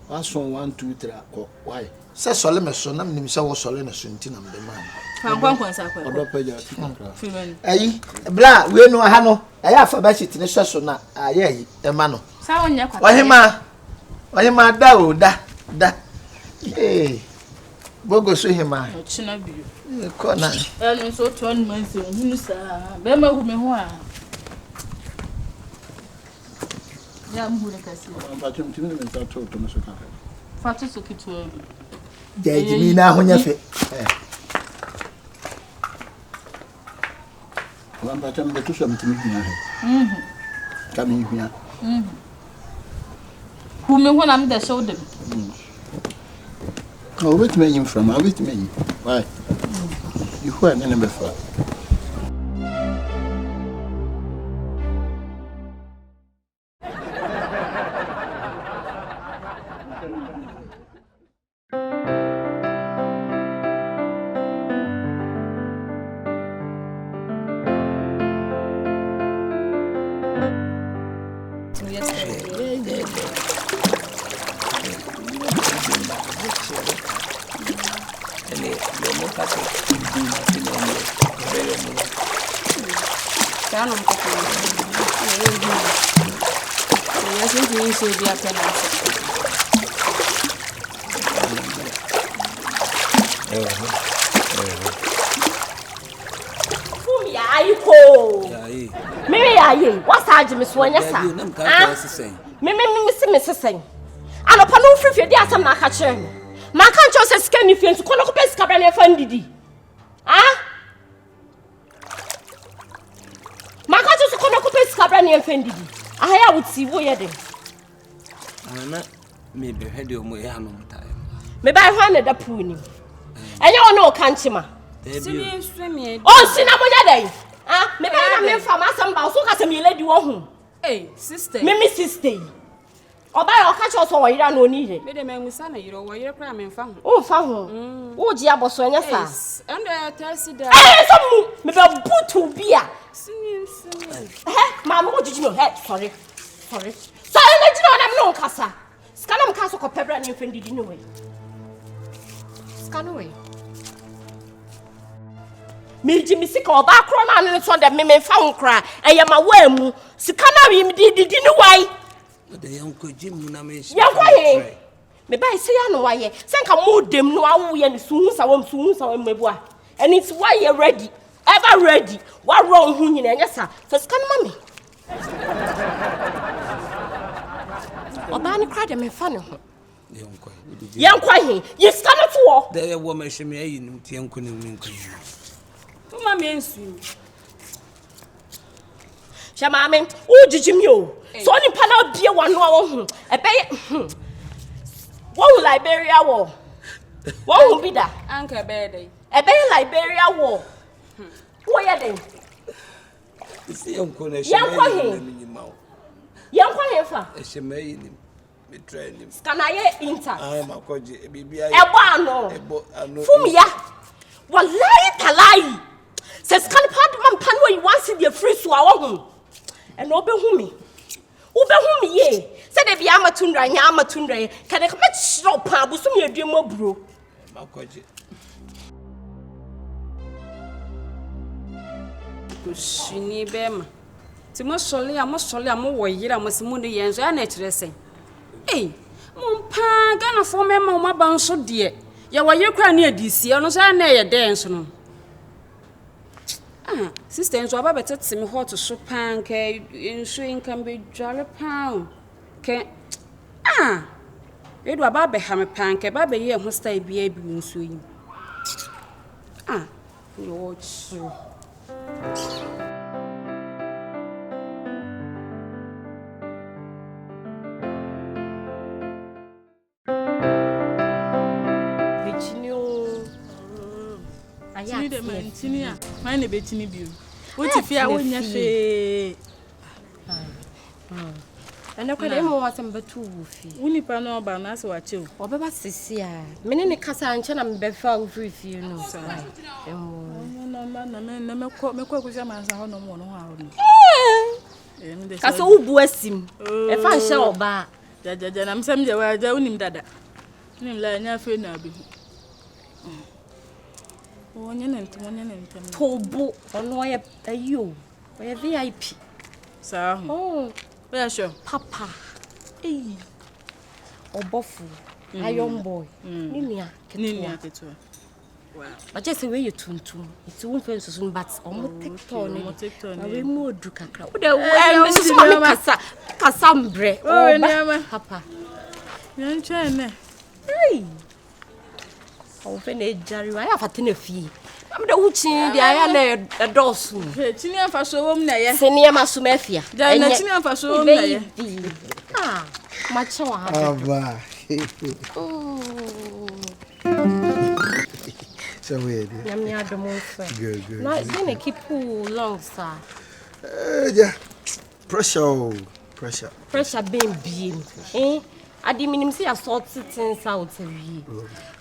waso 1 2 3 ko why se sole me so na nim se wo sole na so nti na mbe man kwankwansa kwa odo peja tikra ayi bla we no ha no ayi afa ba shit ne so na ayi ayi e ma no sa wonya kwa ohima da o da bogo so hima ochina bio ko na enu so ton manse hunu sa be ma hu me ho a ya mhure kasi ba tumtimi ne menta to no so ka fatu so kitu ya jimi na honya fe wamba tambe to so mtimi hia kami hia hu me ho na me da show dem oh wait me in from wait me why you who are nene befa me so anya sa me sesen anopa no frifie di asam na ka kire me ma ka ncho se sika ni fie nso kono ko pe sika bra na fa ndidi ma ka ncho se kono ko pe sika bra na fa ndidi Ahaya wuti wo ye de. Ana me be hede omo ya no mutae. Me ba hwa na da puni. Enye wo na o kanchima. Sini swemi. Oh, sina mo nya dai. Ah, me ba na me fa ma sam ba so ka se me lady wo hu. Eh, sister. Me sister. Oba ya o ka cho so wo yira na oni ye. Me de me ngusa na yiro wo yire kra me mfa ho. O mfa ho. Wo ji aboso nya sa. And tell da. Eh, so me ba butu bia. Sini. Ma mo jiji no, sorry. So na jina na me no kasa. Skana me kasa ko pebra na mfendi di no we. Skana we. Me ji mi sika oba kro na ne so de me mfa ho kra. Eye ma wa mu. Sika na wi mi di ni wai. De yanko jim na me shi. Yanko he. Me ba ise ya no wa ye. Se nka mo dem no awu ye ni suhu sa wam mebu a. And it's why you ready. Ever ready. What wrong hu nyina nya sa. So sika no ma me. Oba ni kra de me fa ne ho. Yanko he. Ye sika no to wo. De wo me hwe me ayi nim tie yanko ne mu nko. Uma me ensu. Shama me, o jijimi o. So ni pa na bie wano a wo hu. Ebe wo Liberia wo. Wo hu bi da. Anka be dey. Ebe Liberia wo. Wo ye den. Isi yanko na Yanko he. Yanko he fa. Ehwe me ayi nim. Me try nim. Kana ye intact. Ah makoje bibi ayi. Ebo ano. Fumia. Wallahi talai. Says can pad man where you want see the free so awo hu. And obe hu me. Obe hu me ye. Say dey be amatundra nya amatundra ye. Can dey come shop pa bu so me aduemo bro. Makoje. Kushini bema. Ti mo sole a mo wo yira mo se mo ne yenzo ya na kire sen. Eh, mo pa ga na fo me ma mo ba nso de. Ya wo yire kra na adisi ono so na ye de nso no. Ah, sister nso aba betete me hot so pan ke nso income be dware pan. Ke ah. Edu aba be ha me pan ke ba be ye ho style bia bi nso yi. Ah, yo true. Tinia, mine be tini bio. What if you are when you say? And I could mo wasam betu fi. Uni pa no ba na se wache o. Obeba sisi a. Me ne kasa anche na me befa ofri fi no. Na me ko akusia mansa ho no mo no ha ho no. Kasa ubu asim. E fa nche oba. Ja na msem je wa ja unim dada. Unim la nya fe na bi. Onye nentem. Tobo ono ye ayo. Oye VIP. Sa ho. Oh, where sure. Papa. Eh. Obofu. Iron boy. Ninia ketua. Wow. But just way you tuntum. It's one friend so but omo TikTok ni. Na we mu odu kakra. Wo de wo so me kasa mbre. Oh, papa. Yan chene. Hey. O fe na ejari wa ya fatene fie. Am da wuchi dia ya na dosu. Chini amfa so wom na ye. Senia maso mafia. Ja na chini amfa so wom na ye. Ah, macho wa. Aba. So weird. Yam ya do mo fe. Good. Na dey keep long sir. Yeah. Pressure being. Adi minim say assault things out we.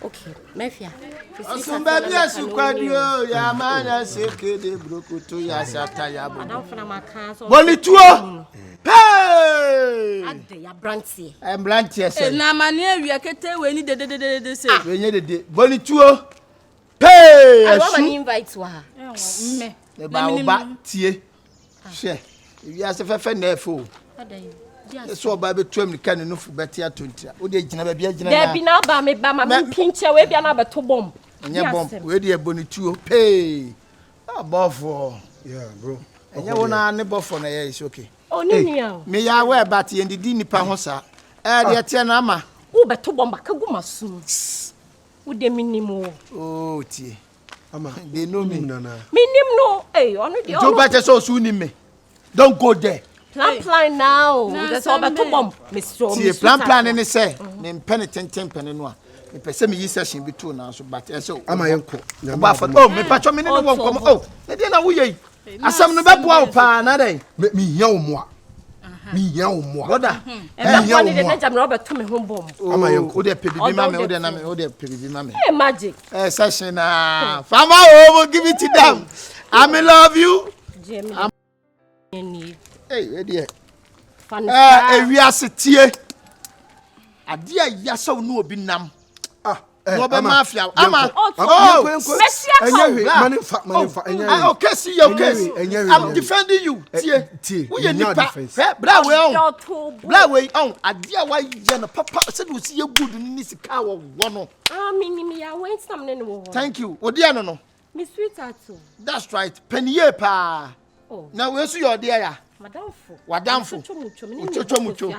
Okay, mafia. Asumba bia sukwadio ya manya sekede brokoto ya sata ya bo. Adamfo maka so. Bonituo. Hey! Ade ya brantie. Brantie se. Na mane awia kete we ni de se. We nye de. Bonituo. Hey! I want to invite wa. Me. E ba oba tie. Hwe. Wi ase fefe na efo. Ade. So ba be tuam ni kan no fu betia tontia. O de gina ba bia gina na. Da bi na ba me ba ma pinche we bia na beto bomb. Nya bomb. We de bonituo. Hey! Abofo. Yeah, bro. Enya wona ne bofo na ye is okay. Oh, ninia. Me ya we bat ye ndidi nipa ho sa. De tie na ama. Wo beto bomb ka gu masu. Wo de minimo. Oh, tie. Ama, they know me. Minim no. Eh, ono de. Don't bet so soon in me. Don't go there. Plan now. That's all about bomb. Mr. See, plan any say. Me penny 10 penny no. Me pese me yi session bi too now so but so. Ama yenko. Ba for oh me patcho me ne won kom oh. Na dey na wo yi. Asam no be boa pa na dey. Me hia wo mo a. Me hia wo mo a. Brother. E be one dey na jam no be to me home bomb. Ama yenko. O dey pe bi ma me o dey na me o dey pe bi ma me. Hey magic. Session na. Fama oh give it to them. I me love you. Jamie. Hey, where there? Ewiase tie. Ade a yaso no obi nam. No be mafia. Ama. Oh, okay, see your case. I'm defending you. Tie. Who you nipa? Bra we on. Bra we on. Ade a wa ye no papa said we see you good ni sika wo no. Me I went some no. Thank you. Odi ano no. Me sweetheart. That's right. Penny pa. Oh. Now we so your dear ya. Wadamfo. Chocho.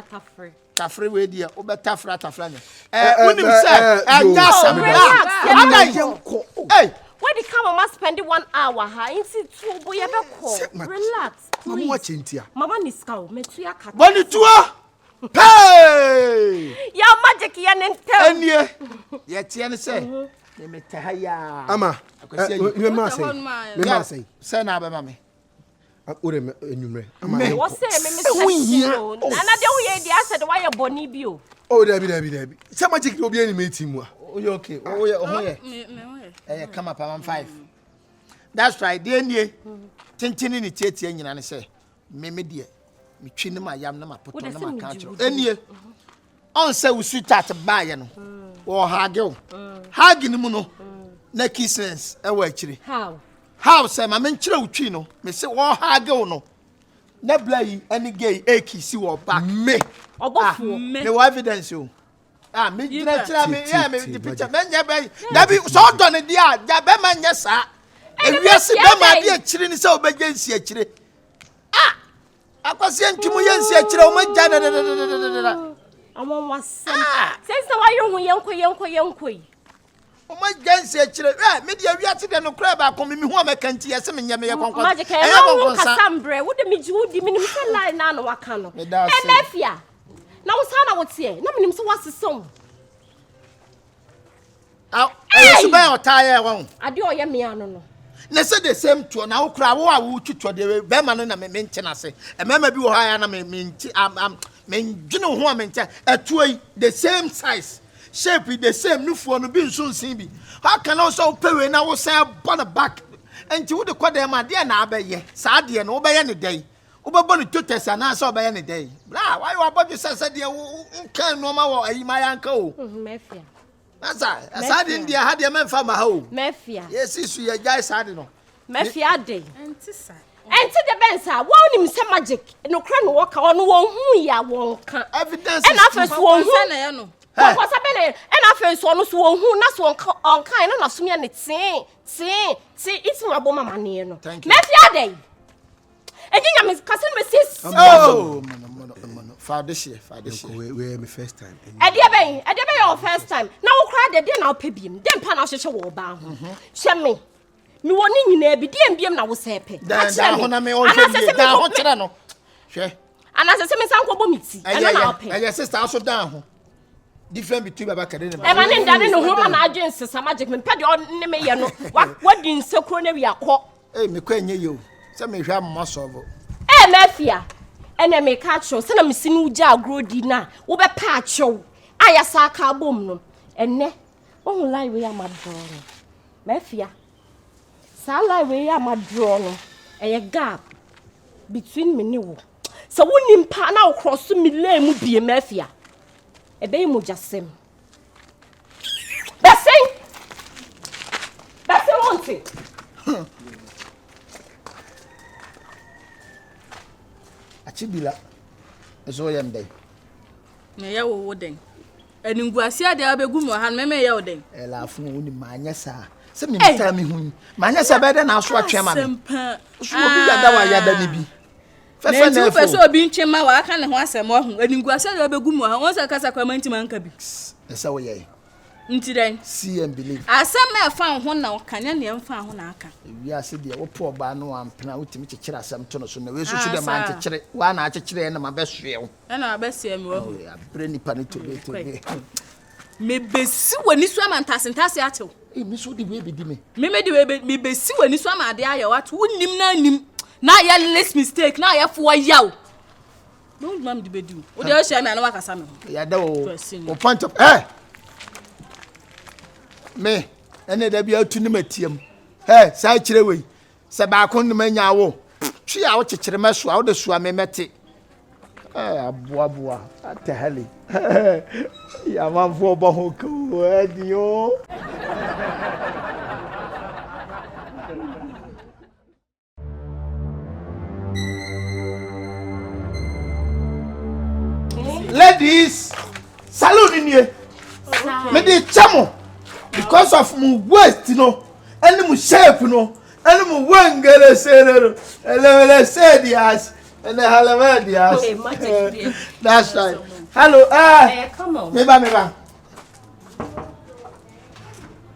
Tafre we dia. Obe tafra ne. Unim say anya sam. Hey. When the come must spend 1 hour ha. Inti tu boy e be relax. Mama wa chentia. Mama ni ska me tu ya kata. Boni tuo. Hey. Ya magic ya nentem. Enie. Ye tie ne say. Me metahaya. Ama. Me ma say. Say na be ma me. Ore enumre. Me what say me no. Na de wo ye dia said why boni bi o. Oh Dabi. Say magic obi any meeting mu a. Oh you okay. Oh yeah. Come up am 5. That's right. Dey nie. Tintini ni tietie nyina ne say. Me de. Me twi ne ma yam na ma poto na ma ka chiro. Enie. On say we sweet at buy no. Wo hagel. Hagin mu no. Na kisses e wa akiri. How say ma menchire utwi no me se wo hagel no na blai any gay eki si wo back me obofu me no evidence o me tira me yeah me the picture me nya be na bi so do ne dia ja be ma nya sa ewiase be ma dia chiri ni se obeje nsi akire akwase ntwimu ye nsi akire o ma ja da amon wasem say why you yenko o ma ganse akire me dia wiate de no kra ba kom me hu amakanti yese me nya me ye konkon magic e no kasambre wo de meji wo di minim se line na no waka no e mafia na wo sa na wo tie na minim se wasesom yesu ba o taye won ade o ye me ano no na say the same to na wo kra wo a wo twitwo de be ma no na me nkyena se e mama bi wo ha ya na me nti me dwene ho a me nkyena atuoi the same size shape the same nufuo no bi nso nsin bi how can also pay we na wo say born back enti wo de kwada ma de na abaye saa de no wo be ye ne dai wo be born totes na so be ye ne dai bra why you abodi say de wo kan no ma wo ayi ma yanka o mafia asa de ndia ha de memfa ma ha o mafia yes isu ye jai saa de no mafia de enti de bensa wo nim se magic no kra no wo ka ono wo hu ya wo ka evidence and after wo hu na ye no kwa sabene and after so no so wo hu na so on kan na so me ne tin it's rabo mama ne no mafia de ejinya me kase me sis oh no foundation we me first time ade be your first time na wo kra de na opebiem dem pa na hwehwe wo ba ho hye me woni nyina bi dem biem na wo sepe da ho na me o hwe da ho kire no hwe anase me san ko bomiti eno na ope eye sister aso da ho different between baba kade ne e ma ne ndane no ho ma na agye nsesa magic me pede o ne me ye no wadi nsekro na wi akọ me kwa nye yo se me hwa mma sobo mafia ene me ka cho se na me sinu uja agrodi na wo be pa cho aya sa ka bom no ene wo hu lai we amadro no mafia sa lai we amadro no eye gap between me ne wo so wonim pa na wo cross me lay mu bie mafia ebe mo jasem besen wonte achibila eso yem dey na ya wo den enunguase ade abegu mo han meme ya wo den ela afun woni manya sa se me mita me hu manya sa be de na so atwema me so obi ya da wa ya da ni bi fefe na efo so obi ntwema wa aka ne ho asem ho enunguase ade abegu mo han won se kasa kwa mantima nka bi esa wo ye Ntiden. See and believe. Asɛm ɛfa ho na ɔkanya ne ɛmfa ho na aka. We are said there, what poor bar no one pena with me to chira some tunnel, so no way so the man to chire one I chire and my best real. And our best year, brainy panny to me. Me besi wani swama ntasentase ato. Me so the way be me. Me me the me besi wani swama ade ayo what wonnim na nim. Na ya less mistake na ya fo yaw. Don't mam the bedu. O dey share me na wakasa me. Ya da o point of me ene da bia tu ni matiem sai kire we se ba ko ni manya wo twi a wo kekere meso a wo de so a me mete aboa atahali ya manfo bo ho ko adio ladies salute in here me dey chamo because of my waist, you know, and my shape, you know, and my wangere said, and said the ass, and the halabadias. That's right. Hello, come on. Meba.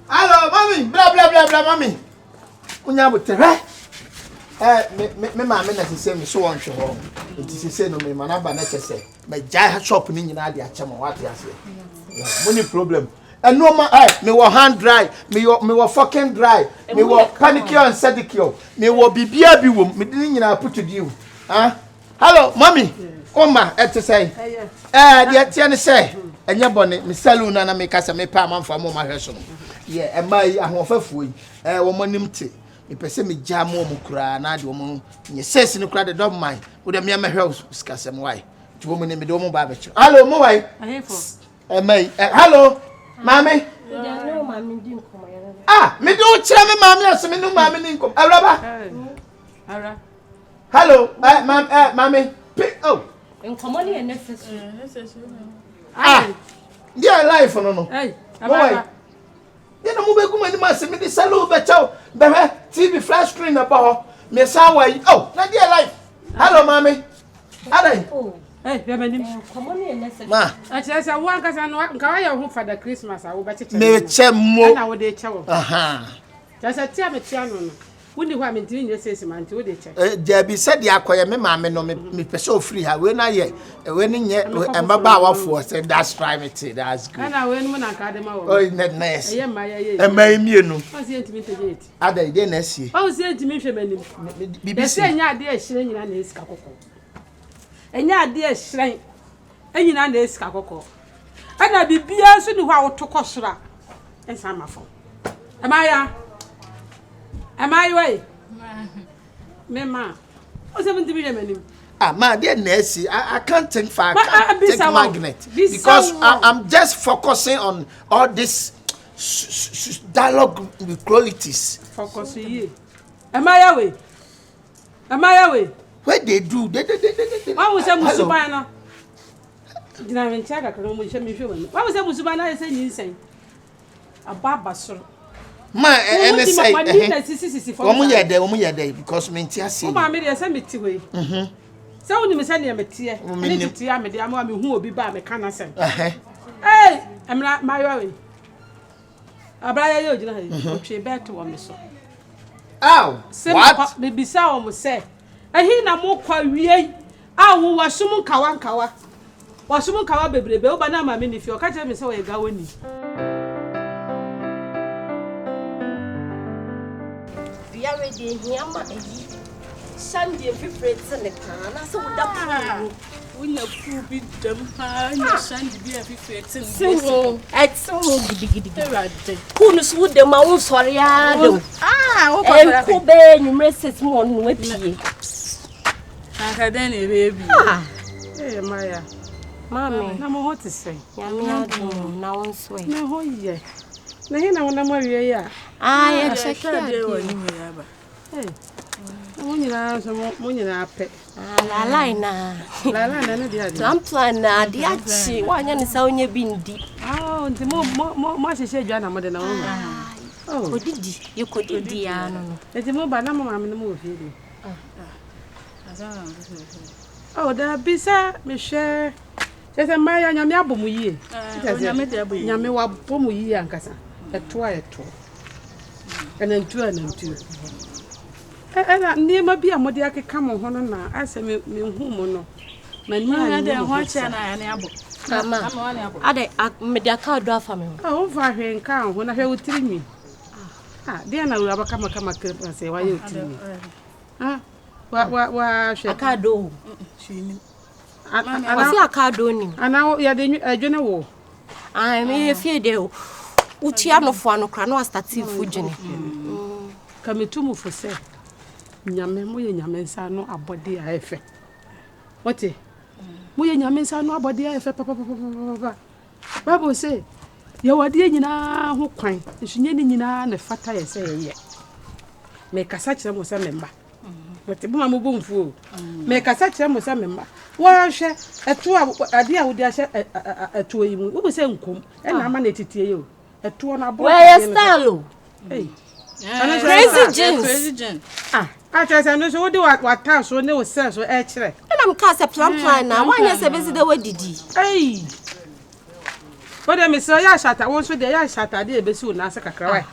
Hello, mommy, blah, blah, blah, blah, mommy. Unyabutere. Me mama na say me so on show. It is say no me manaba na say. Me jai shop ni nyina de achama what ya say. Money problem. And no man, me wa hand dry, me wa fucking dry, me wa panicure and sedicure, me wa bibia bi wom, me didn't nyina put to you. Hello, mommy. Oma, say. The atiane say, and your bonnet, me saloon and me casa me pa man for my person. Yeah, and my ahofafu, woman nimte. Me pese me jam mo kura na de woman, ye says in the crowd don't mind. Would a mere house discuss them why. To woman in the domo babbage. Hello, my wife. Hello. Mommy. Me do tell me mommy as me no mommy ninko. Hello, mommy. Oh. In common and necessary. Dear life no. Hey. Boy. You know move go many mas me the salon becho. Be TV flash screen about me say oh, na dear life. Hello, mommy. Adai. Hey, come on in necessary. Ma. I say one cause I know nka ya ho for the Christmas I will bet you. Me chemo. Na wo dey chewo. Just tia me tia no. Woni ho am ntini nye sesi man ti wo dey che. Jabi said ya koye me maame no me pese free ha we na ye we ni nye embaba awafo say that's private that's good. Na we no na ka de ma wo. Oh nice. Eye ma ye. Emma mienu. O se ntimi tegeti. Ada ide na sie. O se ntimi hwe manim. BBC. Se nya ade ehire nyina na esika kokko. Enya ade ehire enyina na esika kokko. Ana bibia so ni ho awotokọ sora. Ensa mafo. Am I way? Mama. O se ntimi hwe manim. Ma, dear Nessie, I can't think for take magnet because I'm just focusing on all this dialogue with qualities. Focus ye. Am I away? What they do? They. Why was that Musubana? Did I even check? I can almost show me. Why was that Musubana saying? A barber, sir. Ma, and say, woman, you're there because me, Tiasi. Mamma, I send me to way. So when you send me a tear, I need to tear me, dear mammy, who will be by me, can I say? Hey, I'm not my way. I buy you, she better to one, so. Oh, what? Maybe so must say. And he na more quite I will was someone kawa. Was someone kawa baby, but now my if you're catching me so a gawini. We are ready here, my Sunday, if you pray, and the can, so that we know who be them, Sunday, be a fifth. Singing at some giddy. Who knows who the mouse sorry? And Kobe, you message one with you. Academy, baby. Hey, Maya. Mammy, no more what to say. Now on sway. No, yeah. No, you know, when I'm here. I check Hey, when you are pet. La, I'm planning the action. Why, and so you've been deep. Oh, the more she said, Jana, more than a woman. Oh, you could do Diana. Let the move by number in the movie. Oh, there be, sir, Michelle. Say my nyame abomu yie. Nyame de aboyi. Nyame wa bomu yie ankasa. Eto ayeto. Enantu anantu. Nema bi amode akeka mo ho no na ase me hu mo no. Mani ade ho ache na ya ne abo. Mama. Ade me de aka do afa me ho. Ah, wo fa hwe nka ho na hwe utiri mi. Ah, dia na ura baka kama krepa se wa ye utiri mi. Ah, wa hwe aka do. Shini. Ana si aka do ni. Ana ya de adwene wo. Ah, me fie de o. Utia no fo ano kra no start fu dwene. Kametumu fo se. Nyame mo ye nyame nsa no abode a efe. Wote? Mo ye nyame nsa no abode a efe papa. Bible say, ye wade nyina ho kwan. Nsunye ni nyina na fata ye se ye. Me kasa kire mo se memba. Wote bo ma mo bo mfu o. Me kasa kire mo se memba. Wa hwe eto ade a wodi ahye eto yi mu. Wo se nkom. E na ama na titie yo. Eto na bo. Where style? Hey. Crazy jeans. Ah. Acha say no so wodi wata so ne wo se so e kire. Na am ka se plan na wanya se be se de wadidi. Hey. Wode me so ya shata won so de ya shata de be si wo na se kakra wa.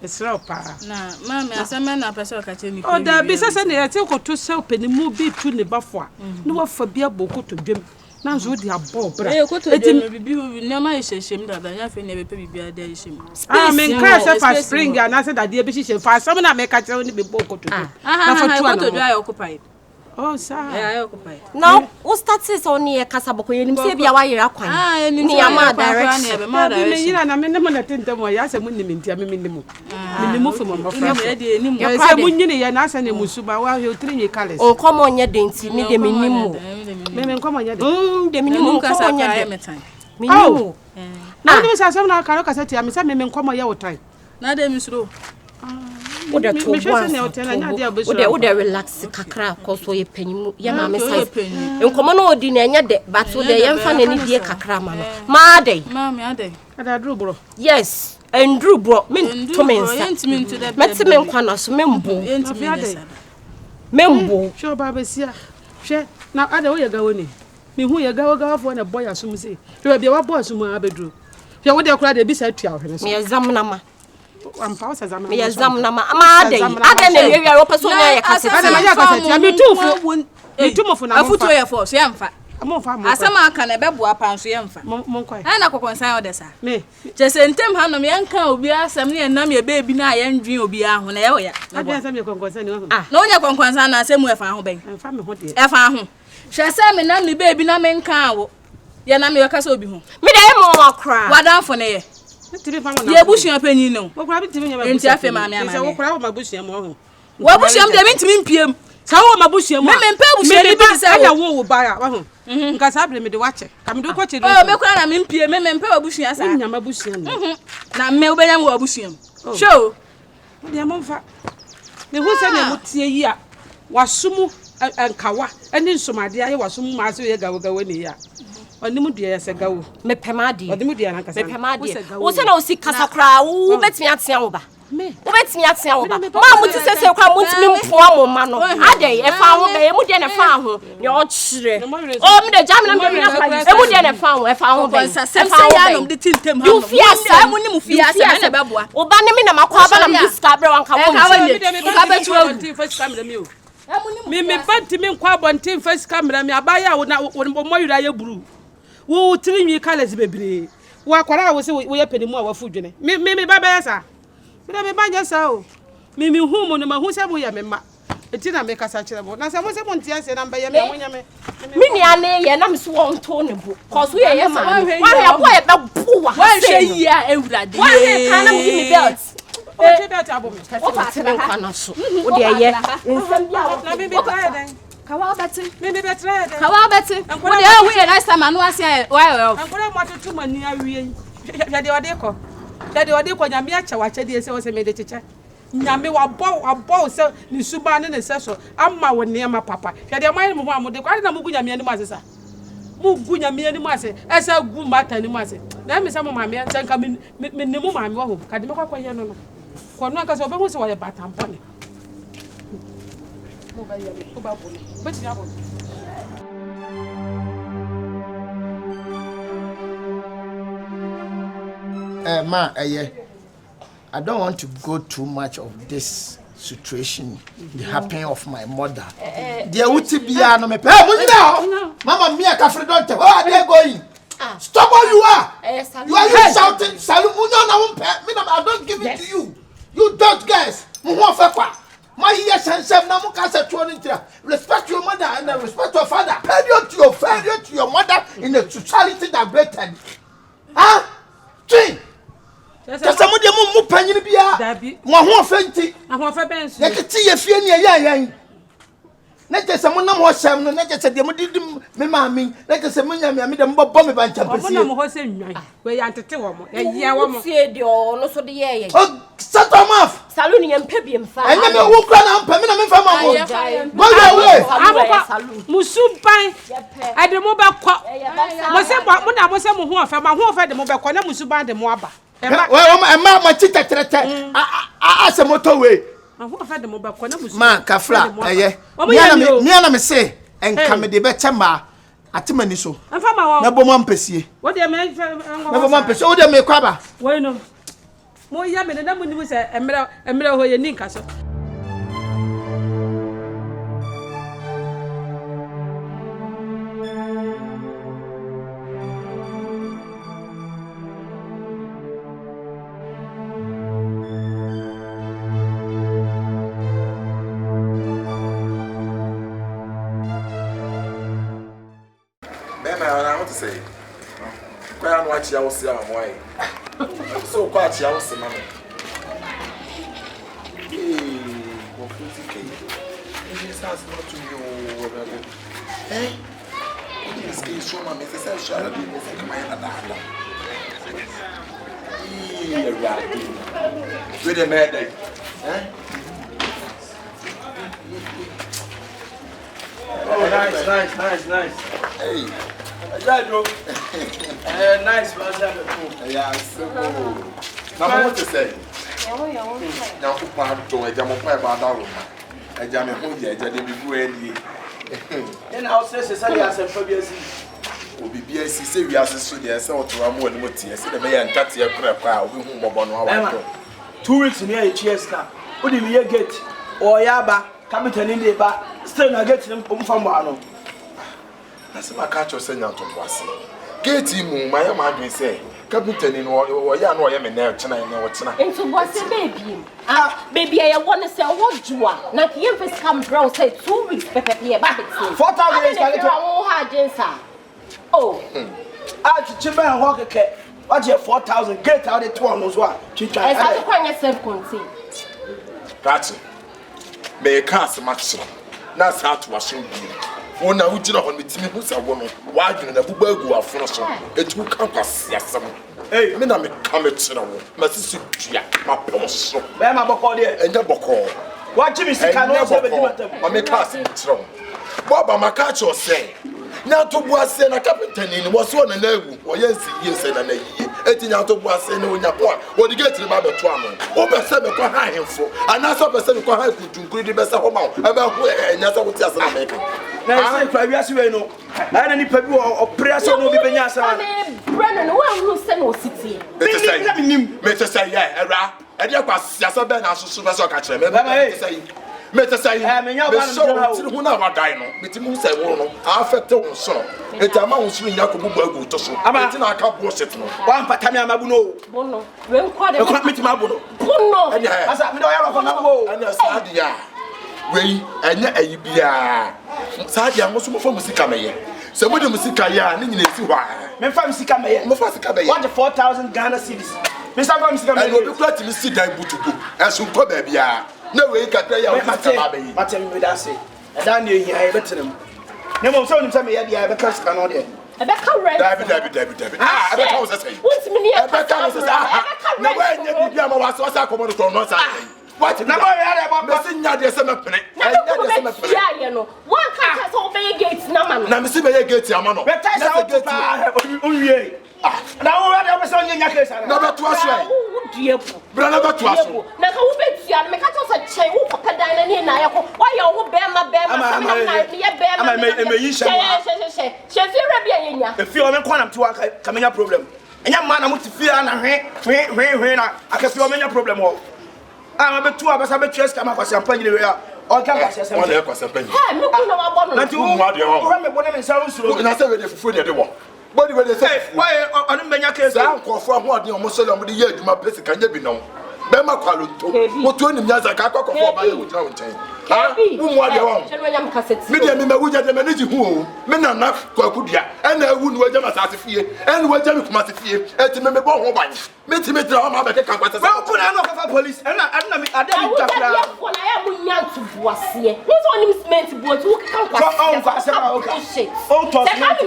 Esra pa. Na mama asema na pese okache ni. O da bi sese ne yete koto se opani mu bi tu ne bafo a. Ne wa fa bia bokoto dwem. Na zo di abo bra. Koto dwem bibi ne ma yehyehyem dada nya fe ne be pe bibia da yehyehyem. Ah, men ka se fa spring na se da de bi hyehyem fa asem na me ka kire ni be bokoto. Na fa tu koto dwa ya occupied. Oh, sir. Yeah, occupied. Now, what starts on here Casaboko? You say be a wire aqua. Ah, ni ama direction. Me yira na me ne mo na tentamo ya se mo ni mintia me minimo. Minimo fo mo mafra. Ya se mo nyine ya na se ne musuba wa he otiri nyi kales. O komo onye denti me de minimo. Me komo onye de. De minimo komo onye de. Minimo. Na ni se asem na karo kaseti ya me se me komo ya wotai. Na de misro. Wo de to wo de relax kakra cause ye panyimu ye ma me size enkomo no odi na enya de but wo de ye mfa na ni die kakra ma no ma dey mama ade ada dru bro yes endru bro me to me nsa meti me nkwa na so me mbo sho baba sia hwe na ada wo ye gawo ni me hu ye gawo fo na boy asum se hwe bia wa boy asum abedru hwe wo de kura de bi sa tua hwe so me exam na ma ampa wasa zam na me exam na ma ade na we are person ya kase ade ma ya kase ya me tufu na afuto ye for so ya mfa amfa asama aka na beboa pan so ye mfa monkoi ana kokonsan odesa me je se ntem hanom ye nka obi asem ne nam ye beebi na ye ndwen obi aho na ye wo ya ade asem ye konkonsan ni ho na onya konkonsan na asem efa ho ben emfa me ho de efa ho hwe se me nam ne beebi na me nka awo ye nam ye kasa obi ho me da e mo wakra wadanfo ne ye ye bushia panyin no wo kura bi timi nya ba enti afa ma me ama se wo kura wo mabushia mo ho wo bushia de me ntimi mpiem sa wo mabushia mo me mpe bushia de bi se anya wo ba ya wa ho nka sa bre me de wache ka me do ko che do oh me kura na me mpiem me mpe bushia sa nya mabushia no na me obenya wo bushia show de mo mfa me hu se na mutie yi a wasumu ankawa eni nsomade aye wasumu ma se ye gawo ni ya onimu de ya se gawo me pemade onimu de ya na kasa me pemade wo se na o si kasa kra wo betimi atia wo ba wo betimi atia wo ba ma muti se kra mutimi mpoa mo ma no ade e fa ho be e mu de na fa ho ne o chire o me de jam na me na fa e mu de na fa ho e fa ho be e fa ya no de tintem ha no mu ni mu fi asa na beboa o ba ne me na makwa ba na me diska bre wan ka wo ka ba tuwa me banti me kwa bontin face camera me abaya wo mo yura ye buru wo tiri nwi kales bebre wo akwara wo se wo ye panimu a wafu dwene me baba ya sa me banya sa o me hu mo no ma hu se bo ya me ma eti na me kasa kire mo na se mo ntia se na mba ye me wonya me ni ane ye na me so won to ne bo cause we ye ma wa he boy e be bu wa hwe yi a ewurade wa he kana mo give me belt o te belt abo me o fa se me kana so o de ye nsem bia na me be try den kawa beti me be try den kawa beti wo de hu ye nice time anu ase wa ankora mo atotu mani awie ya de ode ko nyame acha wa chede se wo se me de chicha nyame wa bo se ni suba ne se so amma wo ne ma papa ya de mai mu amode kwa na mu gu nyame ani mu asesa mu gu nyame ani mu ase esa gu mata ni mu ase na me se mo mame se nka me ni mu mame wo ho ka de me kwa ye no ko no aka so be hu se wo ye batampo ne mo ba ye ko ba bo ne be ti abo Ma, I don't want to go too much of this situation, the happening of my mother. There would be a no me. Hey, Mama Mia Cafredonte, where are they going? Stop where you are! You are shouting, I don't give it to you. You don't guys. My yes and seven respect your mother and respect your father. Pay to your mother in a society that greater. Huh? Three. Just some of them more penny beer. One fenty. I want for Benson. Let it see a few near. Let us some more Sam, let us say the mammy, let us say, I made them bomb by Champion. Where you to tell me, yeah, one see the honor for the year. Oh, shut them off. Saloon and Pebium fire. I never walk around Pamina from my away. Musum Pine at the mobile quack. I was some who are from my home for the mobile corner Musuba de Moaba. And my tita, I asked a motorway. Man, Kafla, Miana me say, and come the better ma at Timaniso. And from our number one pessie. What do you mean? Number one pessie, they make quabba. Well, no more yammy than that when you say a mirror where you need castle. I want to say, I don't watch your see why. So quite your see, mamma. Hey, what 50K? This has not to you. Eh? This case, show my Mrs. Shall be Mrs. Mayana. With a mad day. Eh? Oh, nice. Hey. Nice, yeah, so now what to say? Now, who part to a jam of fire about that? A jam of Hoya, and I'll say, as a Fabius will be BSC, say we are so dear, so to a more than what he said, the mayor and Tatia crap, we whom upon our 2 weeks in here, Chiesca. What do you get? Or Yaba, Captain in the bar, still not getting them from Wano. That's my catch or send out to was. Get him, my man say, Captain in or Yan or Yemen, China, what's not. Into what's a baby? Baby, I want to say what you want. Not the infants come brown, say 2 weeks, Pepper, here, but it's 4,000. Oh, I Chimba and walk a cat. What's your 4,000? Get out the 2 almost what? I have to find yourself conceit. That's it. May cast much. That's how to assume you. One now, which on the team who's a woman, why do you never go from us? It will come past yes. Hey, men are coming to know. My sister, my post, Bama Bocor, and the Bocor. What Jimmy said, I make cast strong. Bob, my catch or say. Now to was a captain in was one and no, or yes, and a year. 18 out of was no in your point. What you get to the Bible Twamo? Over 7 behind him for, and that's up a 7 behind to include the best of home about where and that's what just making. Now, I say, no, and any people or press or no be Benyasa. Brennan, who sent no city. Mr. Say, yeah, and your pass, yes, I've been as a super soccer. Meta say, who now dino, but you say, I affect on son. It amounts to Yakubu to so. I'm a cup was it. One Patania Mabuno. Bono, when quite a committee Mabuno. Bono, and as I know, and as Sadia. Way, and a beer. Sadia was from Musicame. So, what do Musica, and you see why? Memphasicame, Mufasicabe, what the 4,000 Ghana cities. Mr. Famsicame, I will glad to see that boot to go, as you call baby. No way, can tell you what I'm with us. And I knew you had better them. No more so tell me, I have a curse cannot yet. I bet I'm ready. David. Ah, I bet I was a say. What's me? I bet I was a say. No way, you was also a common from North. What? Now, I had about missing your summer penny. Yeah, one can't obey gates, no man. Now, Missy Gates, your man. But I now, I was on your case. Never to us, dear. Brother, to us. Now, who makes you and make us a chain who papa dine in Nayako? Why you bear my bear? I'm a If you're a coming up problem. enya ma na mutifia na hwe na akasi o menya problem ho ah ma betu abasa betu eska ma kwasi ampa nyire we a o kan kwasi asem wala kwasi ampa nyire he me ku na wa bono na ti wo me bone me nsa nsuro na say we dey fufu de wo body we dey say why onu menya case sa nkofo ahoɔden o mo solo mo de ye adwuma pesi kanye bi no be ma kwalo to mo to nim nyanza ka akɔkɔfo ba ye wo gyina wo nkyɛn ha wo mo ade wo me de me ma wuja de me ne ji hu o me na na kwakudua ɛna ewu no wagya masase fie ɛna wagya me kuma se fie eti me bɔ ho ban me ti me tra ho ma be ka kwata sa ko na no kafa police ɛna me ade mi takra ko na ya mu nyantu buase mo so nim cement buo tu kan kwa on kwa se ba o ka on to cement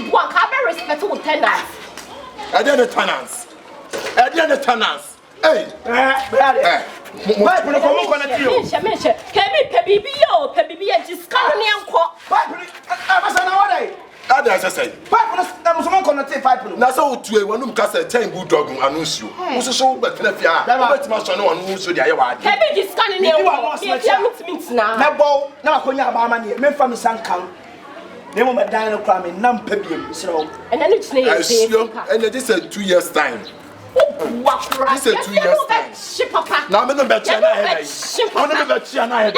buo ka be respect wo tenants I did the tenants. Hey, brother. Why put a common on you? Mention, can be Pebi, just come and call. I was another. As I say, I'm someone connected 5 minutes. That's all to a one cast a 10 good dog and announce you. Also, so but if you are, that's my son on who's the Iowa. Can be just coming here. Now, now, when you're about money, men from the sun come. They want my dino crime in non pebium, so. And then it's name, and it is a 2 years time. This is 2 years time. Now I'm in the bed. I'm in the bed. I'm in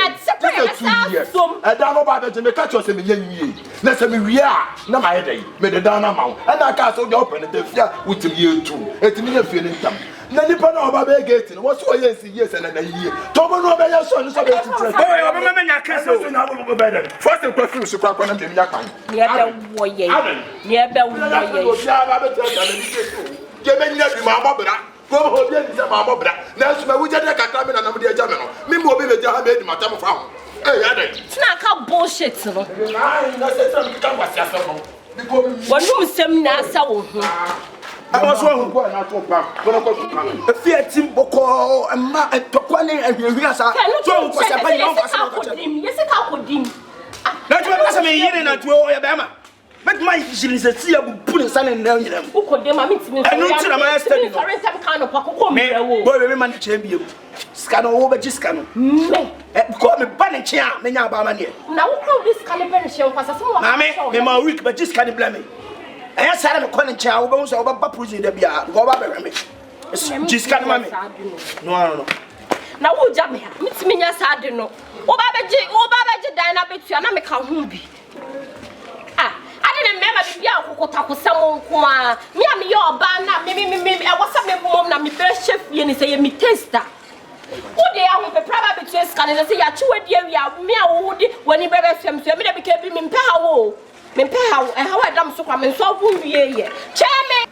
the 2 years. I don't know about the catch us in the year. Let's say we are. Now my head, made the down amount. And I can't so open the fear with you too. It's me feeling them. Now you know about getting. What's your yes and a year? Tomo no be your son. So I remember your case. I will better. First the question is to crack on them in your kind. Near the way. Near the way. Jebe nya bi ma bobra ko ho bi ni se ma bobra na so ma wuja de kakra me na nam de aja me no me mo bi be ja ha me di matam fa ho ya dey tina ka bullshit no ai na se sam ka kwasi asem no wonu sem na asa wo ho I was wrong go na to pa ko ko e fi atim boko ma tokwa ne ahwehwi asa so ko se pa ni on kwasi ko yesi ka ko dim na to me se me yire na to ya be ma but my jilisati abu pulling sanin na nyina ukode ma mitimi enu tira ma study no sorry time kan no pakoko me wo boy we man champion ska no wo be jiska no me ko me ba ne chia me nya ba ma ne na wo ko this kan be ne hye kwasa so na me ma week be jiska ne blame e sare me ko ne chia wo be wo so wo ba project da bia ko ba be me jiska ne ma me no na wo ja me ha mitimi nya sa de no wo ba be ji dan na betua na me ka ho bi na mema bibia akokota kosam nko a me am ye oba na me e wasa me mom na me bere chef ye ni say ye me taster wo de ya ho pepra ba betu eska ne say ya chiwe die wi a me a wo di wani bere fem so me de be ka bi me mpa ha wo e ha wa dam so kwa me so bu wie ye cheme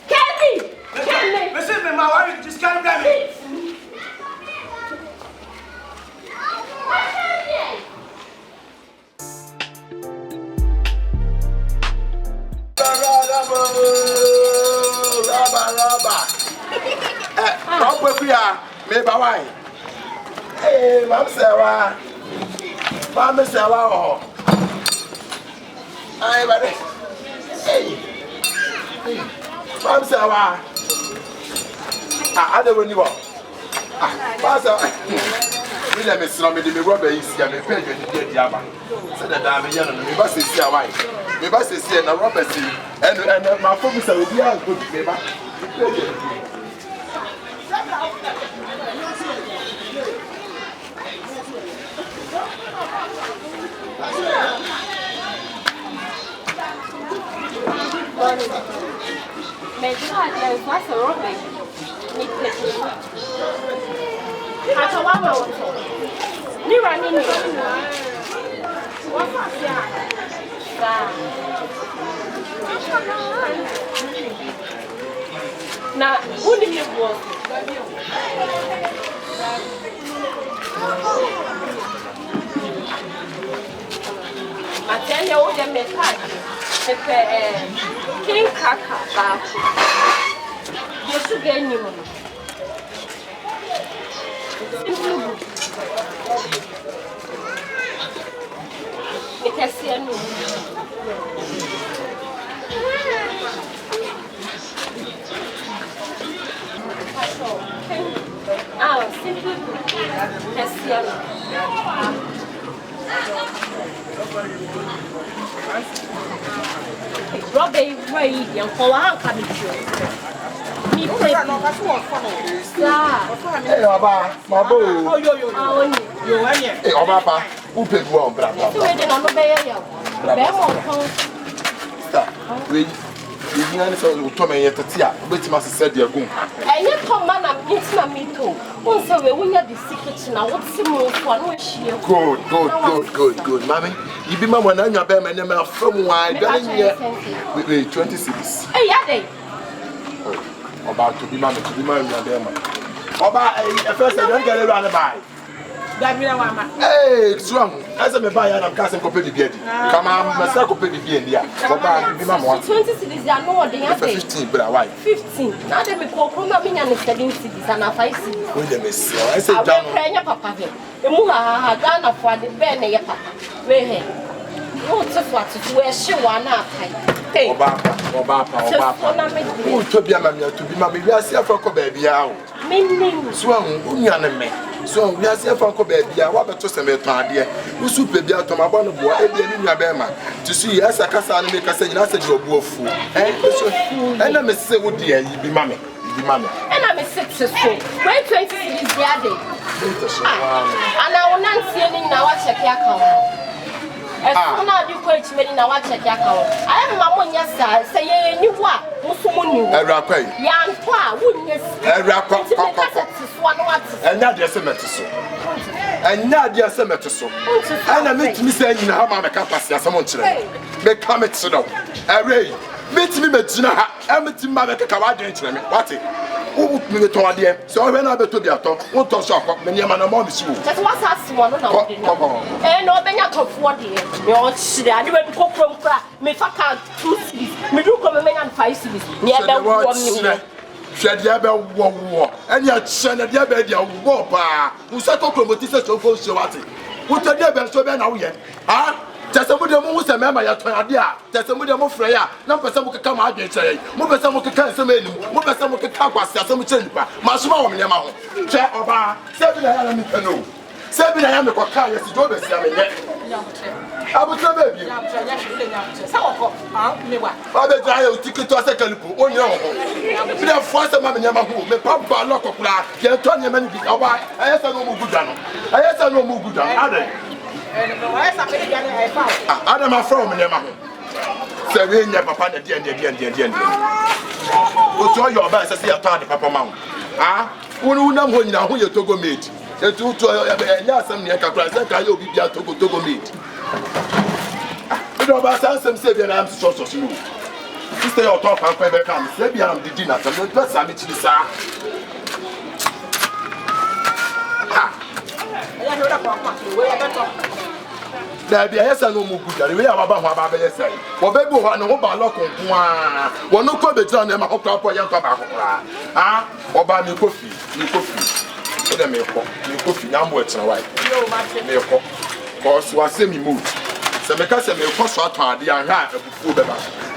Kelly me say me ma wa just can blame me Raba. Come with me, me bawai. Hey, Mam Sewa. Oh. Ay, buddy. Hey. Mam Sewa. I don't know. We let me slow me the rubber is here. Me pay you the diaba. Say the damn you know. Me bust see why. Me bust see na rubber see. And my focus will be as good me ba. Me try to what's a rubber. Me take Ata wa ma wo to. Ni ra ni. Wa fa si a. Sa. Na, uni mi wo. Matenya wo de me card. Pepe king kaka ba. Yesu ge ni mo. Metasia no. Ah, simple. Metasia no. Robbie, where you call out coming to me. Hey, Oba, my boy. Oh, you are here. Hey, Oba, who paid one, brother? We are so to me yet, which must said your goon. I yet come man up into me too. Also, we win the secret now. What's the most one wish you? Good, mammy. You be my one on your bed and I'm from wide. Wait, 20 cities. Hey, Yade. About to be mammy, to be my man. Oba, first I don't get around by. Hey, Swam, as I'm a buyer, I'm casting copy the beard. Come on, my circle pay the beard. Oba, be my 20 cities are no day. 15, but I wife. 15. Now they call Cromaming and 7 cities and 5 cities. Wait a minute, I said, Down, Papa. The Muha had done for the Benny, Papa. Where? What's a flat to where she won up? Oba. Who to be a man to be mammy? We are safe for baby out. Meaning, Swam, me. So we are safe for baby. I want to send me to idea. Who super be out of my one boy, in your bema. To see as a casa and make us say, I said, you're fool. And I'm a say, would dear, you be mammy. And I'm a successful. When 20 cities the other day. And I will not see any now. I check your account. As soon as you quit me now, I check your account. I am Mamma, yes, say, you what? Musumuni. A rapper. Yan Qua, wouldn't you? A rapper. And not the cemetery. And not the cemetery. And I meet me saying, how my capacity as someone today. Make comments to know. Array. Meet me, Medina. I'm meeting my Kawadi. What it? Who would me to idea? So when I bet to be a talk, won't talk shop, many of my mom is you. That's what's us one of them. And no, then you talk for the you're shit. I didn't cook from crack. Me fuck out 2 cities. Me do come and 5 cities. Near the one. Shed the other war, and yet send the other war. Who settle promoted so close to what? What a devil so bad now yet? Ah? Just a good moose and member at Toyadia. Just a good Freya. No person can come out and say, Move some can cancel me, move some can talk was some chamber. Masma in your mouth. Check over 7 I am no. 7 I am the car, yes, you don't say I would tell baby. Father Giant ticket to a second pool. Oh, no. We have forced a man in Yamahu. Me papa lock of la. Can turn your money. I have no more good done. I have no more good done. Adam are from Yamaha. Say, Papa, the dear. What's all your best? I see a tardy Papa Mount. Ah, who know when you Togo meat? The two to Yasam Yaka, you'll be a Togo meat. You know, but some say that I'm so you. Stay on top and pay back and say, I'm the dinner. So let's have it to the sir. There be a yes and no more good. The way I'm about my baby say. For baby, one no about lock on one. No call the John and my hot up or young tobacco. Ah, or buy me coffee. So they make coffee. I'm working away. No, because was semi mood. So because I may cost short on the young hand of food.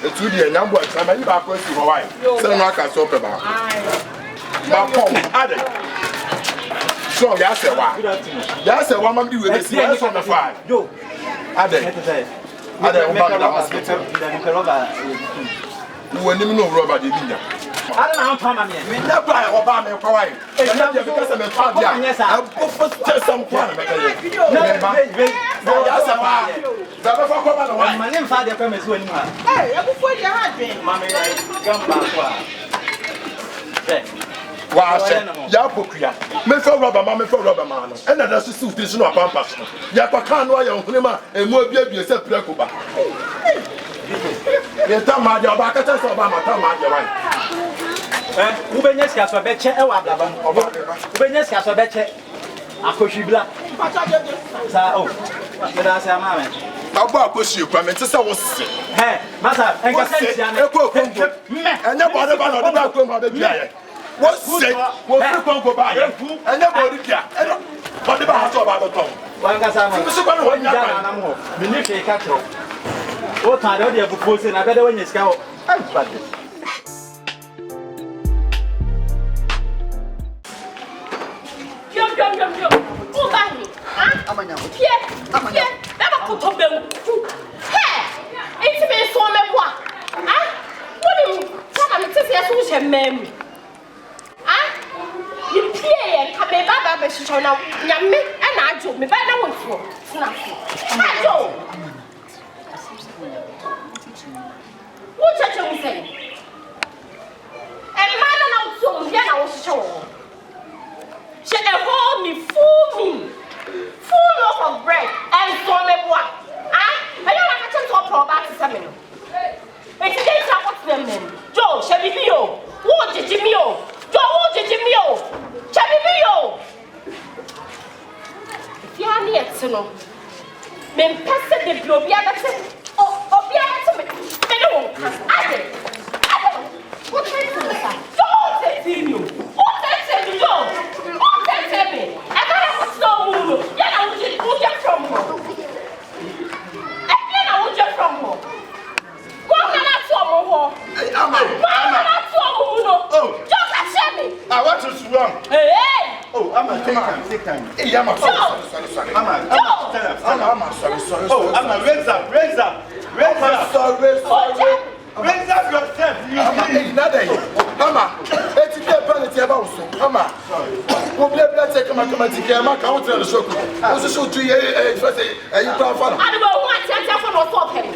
It's really a number of time. I'm back to Hawaii. So I can stop about. My phone, added. So yes, yes, one man do with this on the fire. Yo, I when you know Robert the Vinja. I don't know how to me. Never Obama Hawaii. Because I'm a father. Yes, I'm just some fun. My name father comes when you are. Hey, I'm before you had been. Mammy, come back. Yapokia, me for rubber man, and that's the suit no pampas. Yapakan, why you Hunima, and more baby, except Precoba. You tell my job, I can tell Obama, tell my wife. Ubenescas or Betche, Ubenescas or Betche, Akoshibla. Oh, did I say, Mamma? How about push you, Clement? Hey, Massa, and nobody about the back. What's say? What's the go by? And nobody care. What about the tongue? One got some. Ministry cattle. What time are you proposing? I better when you scout. Yo. Who got me? Huh? I'm a young. Yeah. Never put up them. Hey! she mem. Ah? You pay and come back by Shona, Yammy, and I do me by now for. I do. What are you saying? And man, I'm so young, I was sure. She hold me, full loaf of bread and some one. Ah, I don't want to talk about the seminar. It's against our what's them men. Joe, shall we be yo? What did you mean? Joe, what did you mean? Shall we be yo? If you are near to know, men pass the Globia, that's it. Oh, yeah, I don't. What is it? Don't say you. What is it? Don't say me. I can't know who. Yeah, I will just from home. Again, I will just from home. Go on and ask for more. Oh, just accept me. What is wrong? Hey. Oh, Amma, take time. Hey, Amma, sorry. Oh, Amma, raise up. Raise up yourself. Hey, Nada. Amma, it's a penalty about so. Amma, we'll be able to take a care. My counter on the show. I was a show to you. You can't follow. I don't want to tell for no stopping.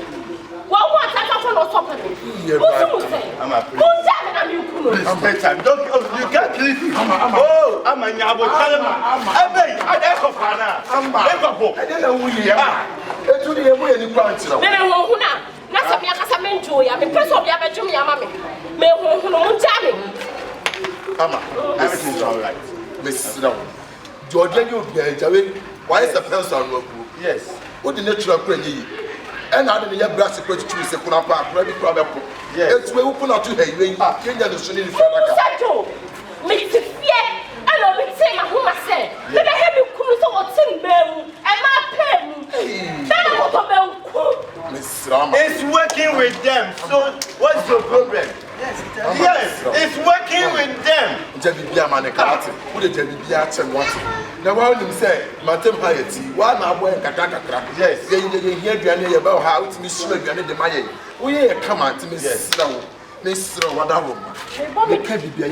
Well, what I got for no stopping? Who's saying? Who's telling you? You can't kill it. Oh, I'm a Yabo. I echo Fana. I don't know who you are. It's really a way in the Nasa miaka sa menjo ya me preso bia bedwum ya mama me hohunu munjame Mama, everything's all right. Miss Snow. Jordan, you be why is the person work? Yes. What the natural crazy? And I didn't have brass to choose a Kunapa, ready problem. Yes, we open up to her. You can't get the Sunni Sato. Me to fear. I know we say my home said. Let me have you come to what's in them and my pen. Then I want to it's working with them. So what's the problem? Yes, it's working with them. Jabibia Manekati, who the Jabibia and what? Now, while you say, Matem Hayati, why my boy Kakaka? Yes, they hear Granny about how to miss you and the Maya. We come out to Miss Snow, Miss Wadarum. They can't be a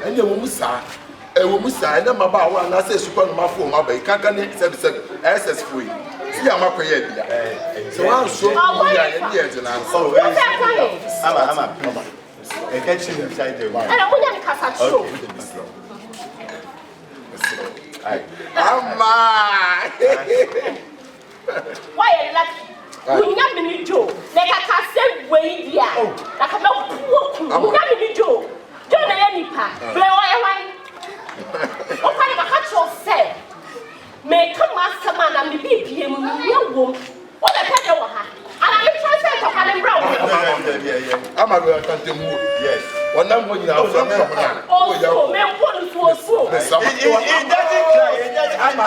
and the Musa. A woman, and then my bow, and I say, Super Mafo, my bay, Kakani, 77, SS free. See, I'm up here. So I'm so here to answer. I'm a catching inside the wine. And I want to cast a show. Why are you lucky? We never need Joe. Like I can say, wait, yeah. Like I'm not poor. We never need Joe. Don't let any part. Play why. What kind of a catch yourself? May come master man and be him. What a pet over her. And I'm trying to call him brown. I'm a real country. Yes. One number you have from them. Oh, you may want to go. It doesn't cry.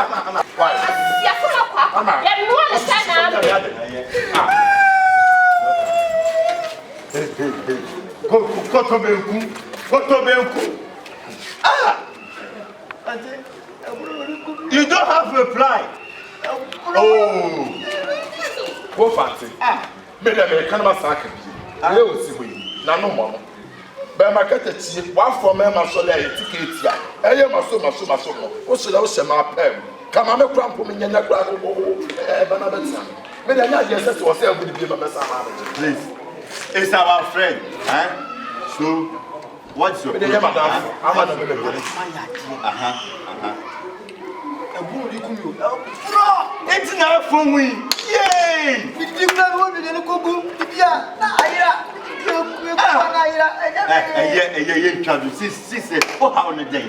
Why? Yes, Papa. You don't understand now. Ah! You don't have a reply. Oh! What fancy? Maybe I can't massacre you. I will see we. Now, no more. But my cat, one for me, my soul, a ticket. I am a so. What should I say, my pen? Come on, a crumple in your crack. Maybe I not just to yourself with the best. Please. It's our friend. So, what's your name? It's not for me. Yay! How on a day?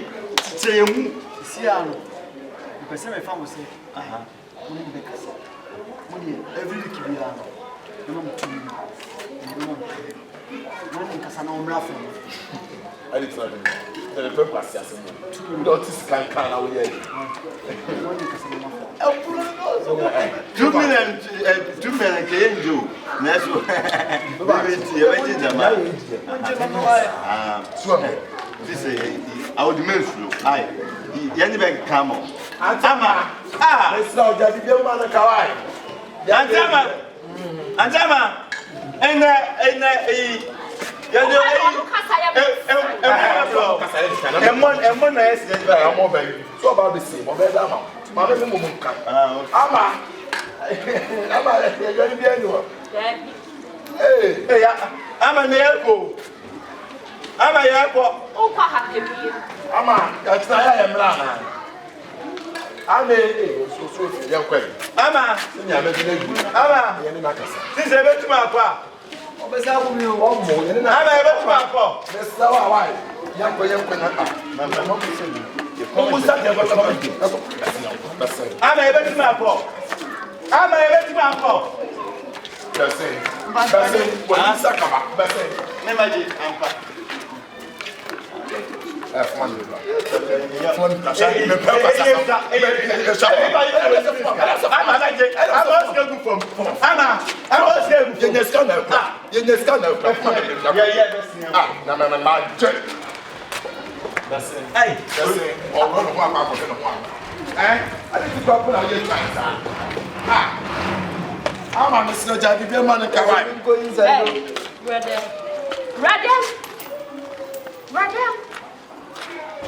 Every week we are. I didn't know the purpose. Notice can away. 2 million can do. That's what this is our dimension. I Yanibek Camo. Antama. It's not that you want to Kawai. Antama. And Emon na yes yes ba. I'm over you. So about the same. I'm better man. My baby mum can. Ama. Ama, you are be anyone. Hey, ama na yako. Ama yako. O kwa happy. Ama, ya tsaya ya mla na. Ame, so ya kwa. Ama, nya me bi na. Ama, ye ni makasa. Since ebetuma akwa. Obesa ku mi o mo ye ni na. Ama ebetuma akwa. Mesa wa wa. Ya kwa na. Mama mo bi se ni. Mungu sasa kwa sababu. Ama ebetuma akwa. Ama ebetuma akwa. Bese. Bese, wa isa kaba. Bese. Nemaji ampa. Fman le ba. Fman la cha. Me pe pa sa. Ama la je. Ama se go from. Ama se go. Ye neska na kwa. Ye neska na kwa. Yeah, bese. Ah, na je. Bese. Hey, bese. O ro no wa pa ko no wa. Ade ti kwa na ye try sa. Ah. Ama me sino ja bi be man ka wa. Go inside. Brother.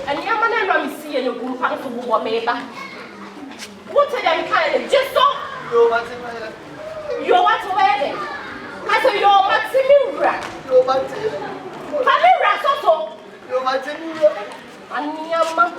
And your man and Ramsey see you go back to what maybe. What are you kind of just so? You're what wedding? I saw your Maximura. Family Rasoto. You're Maximura. And your man.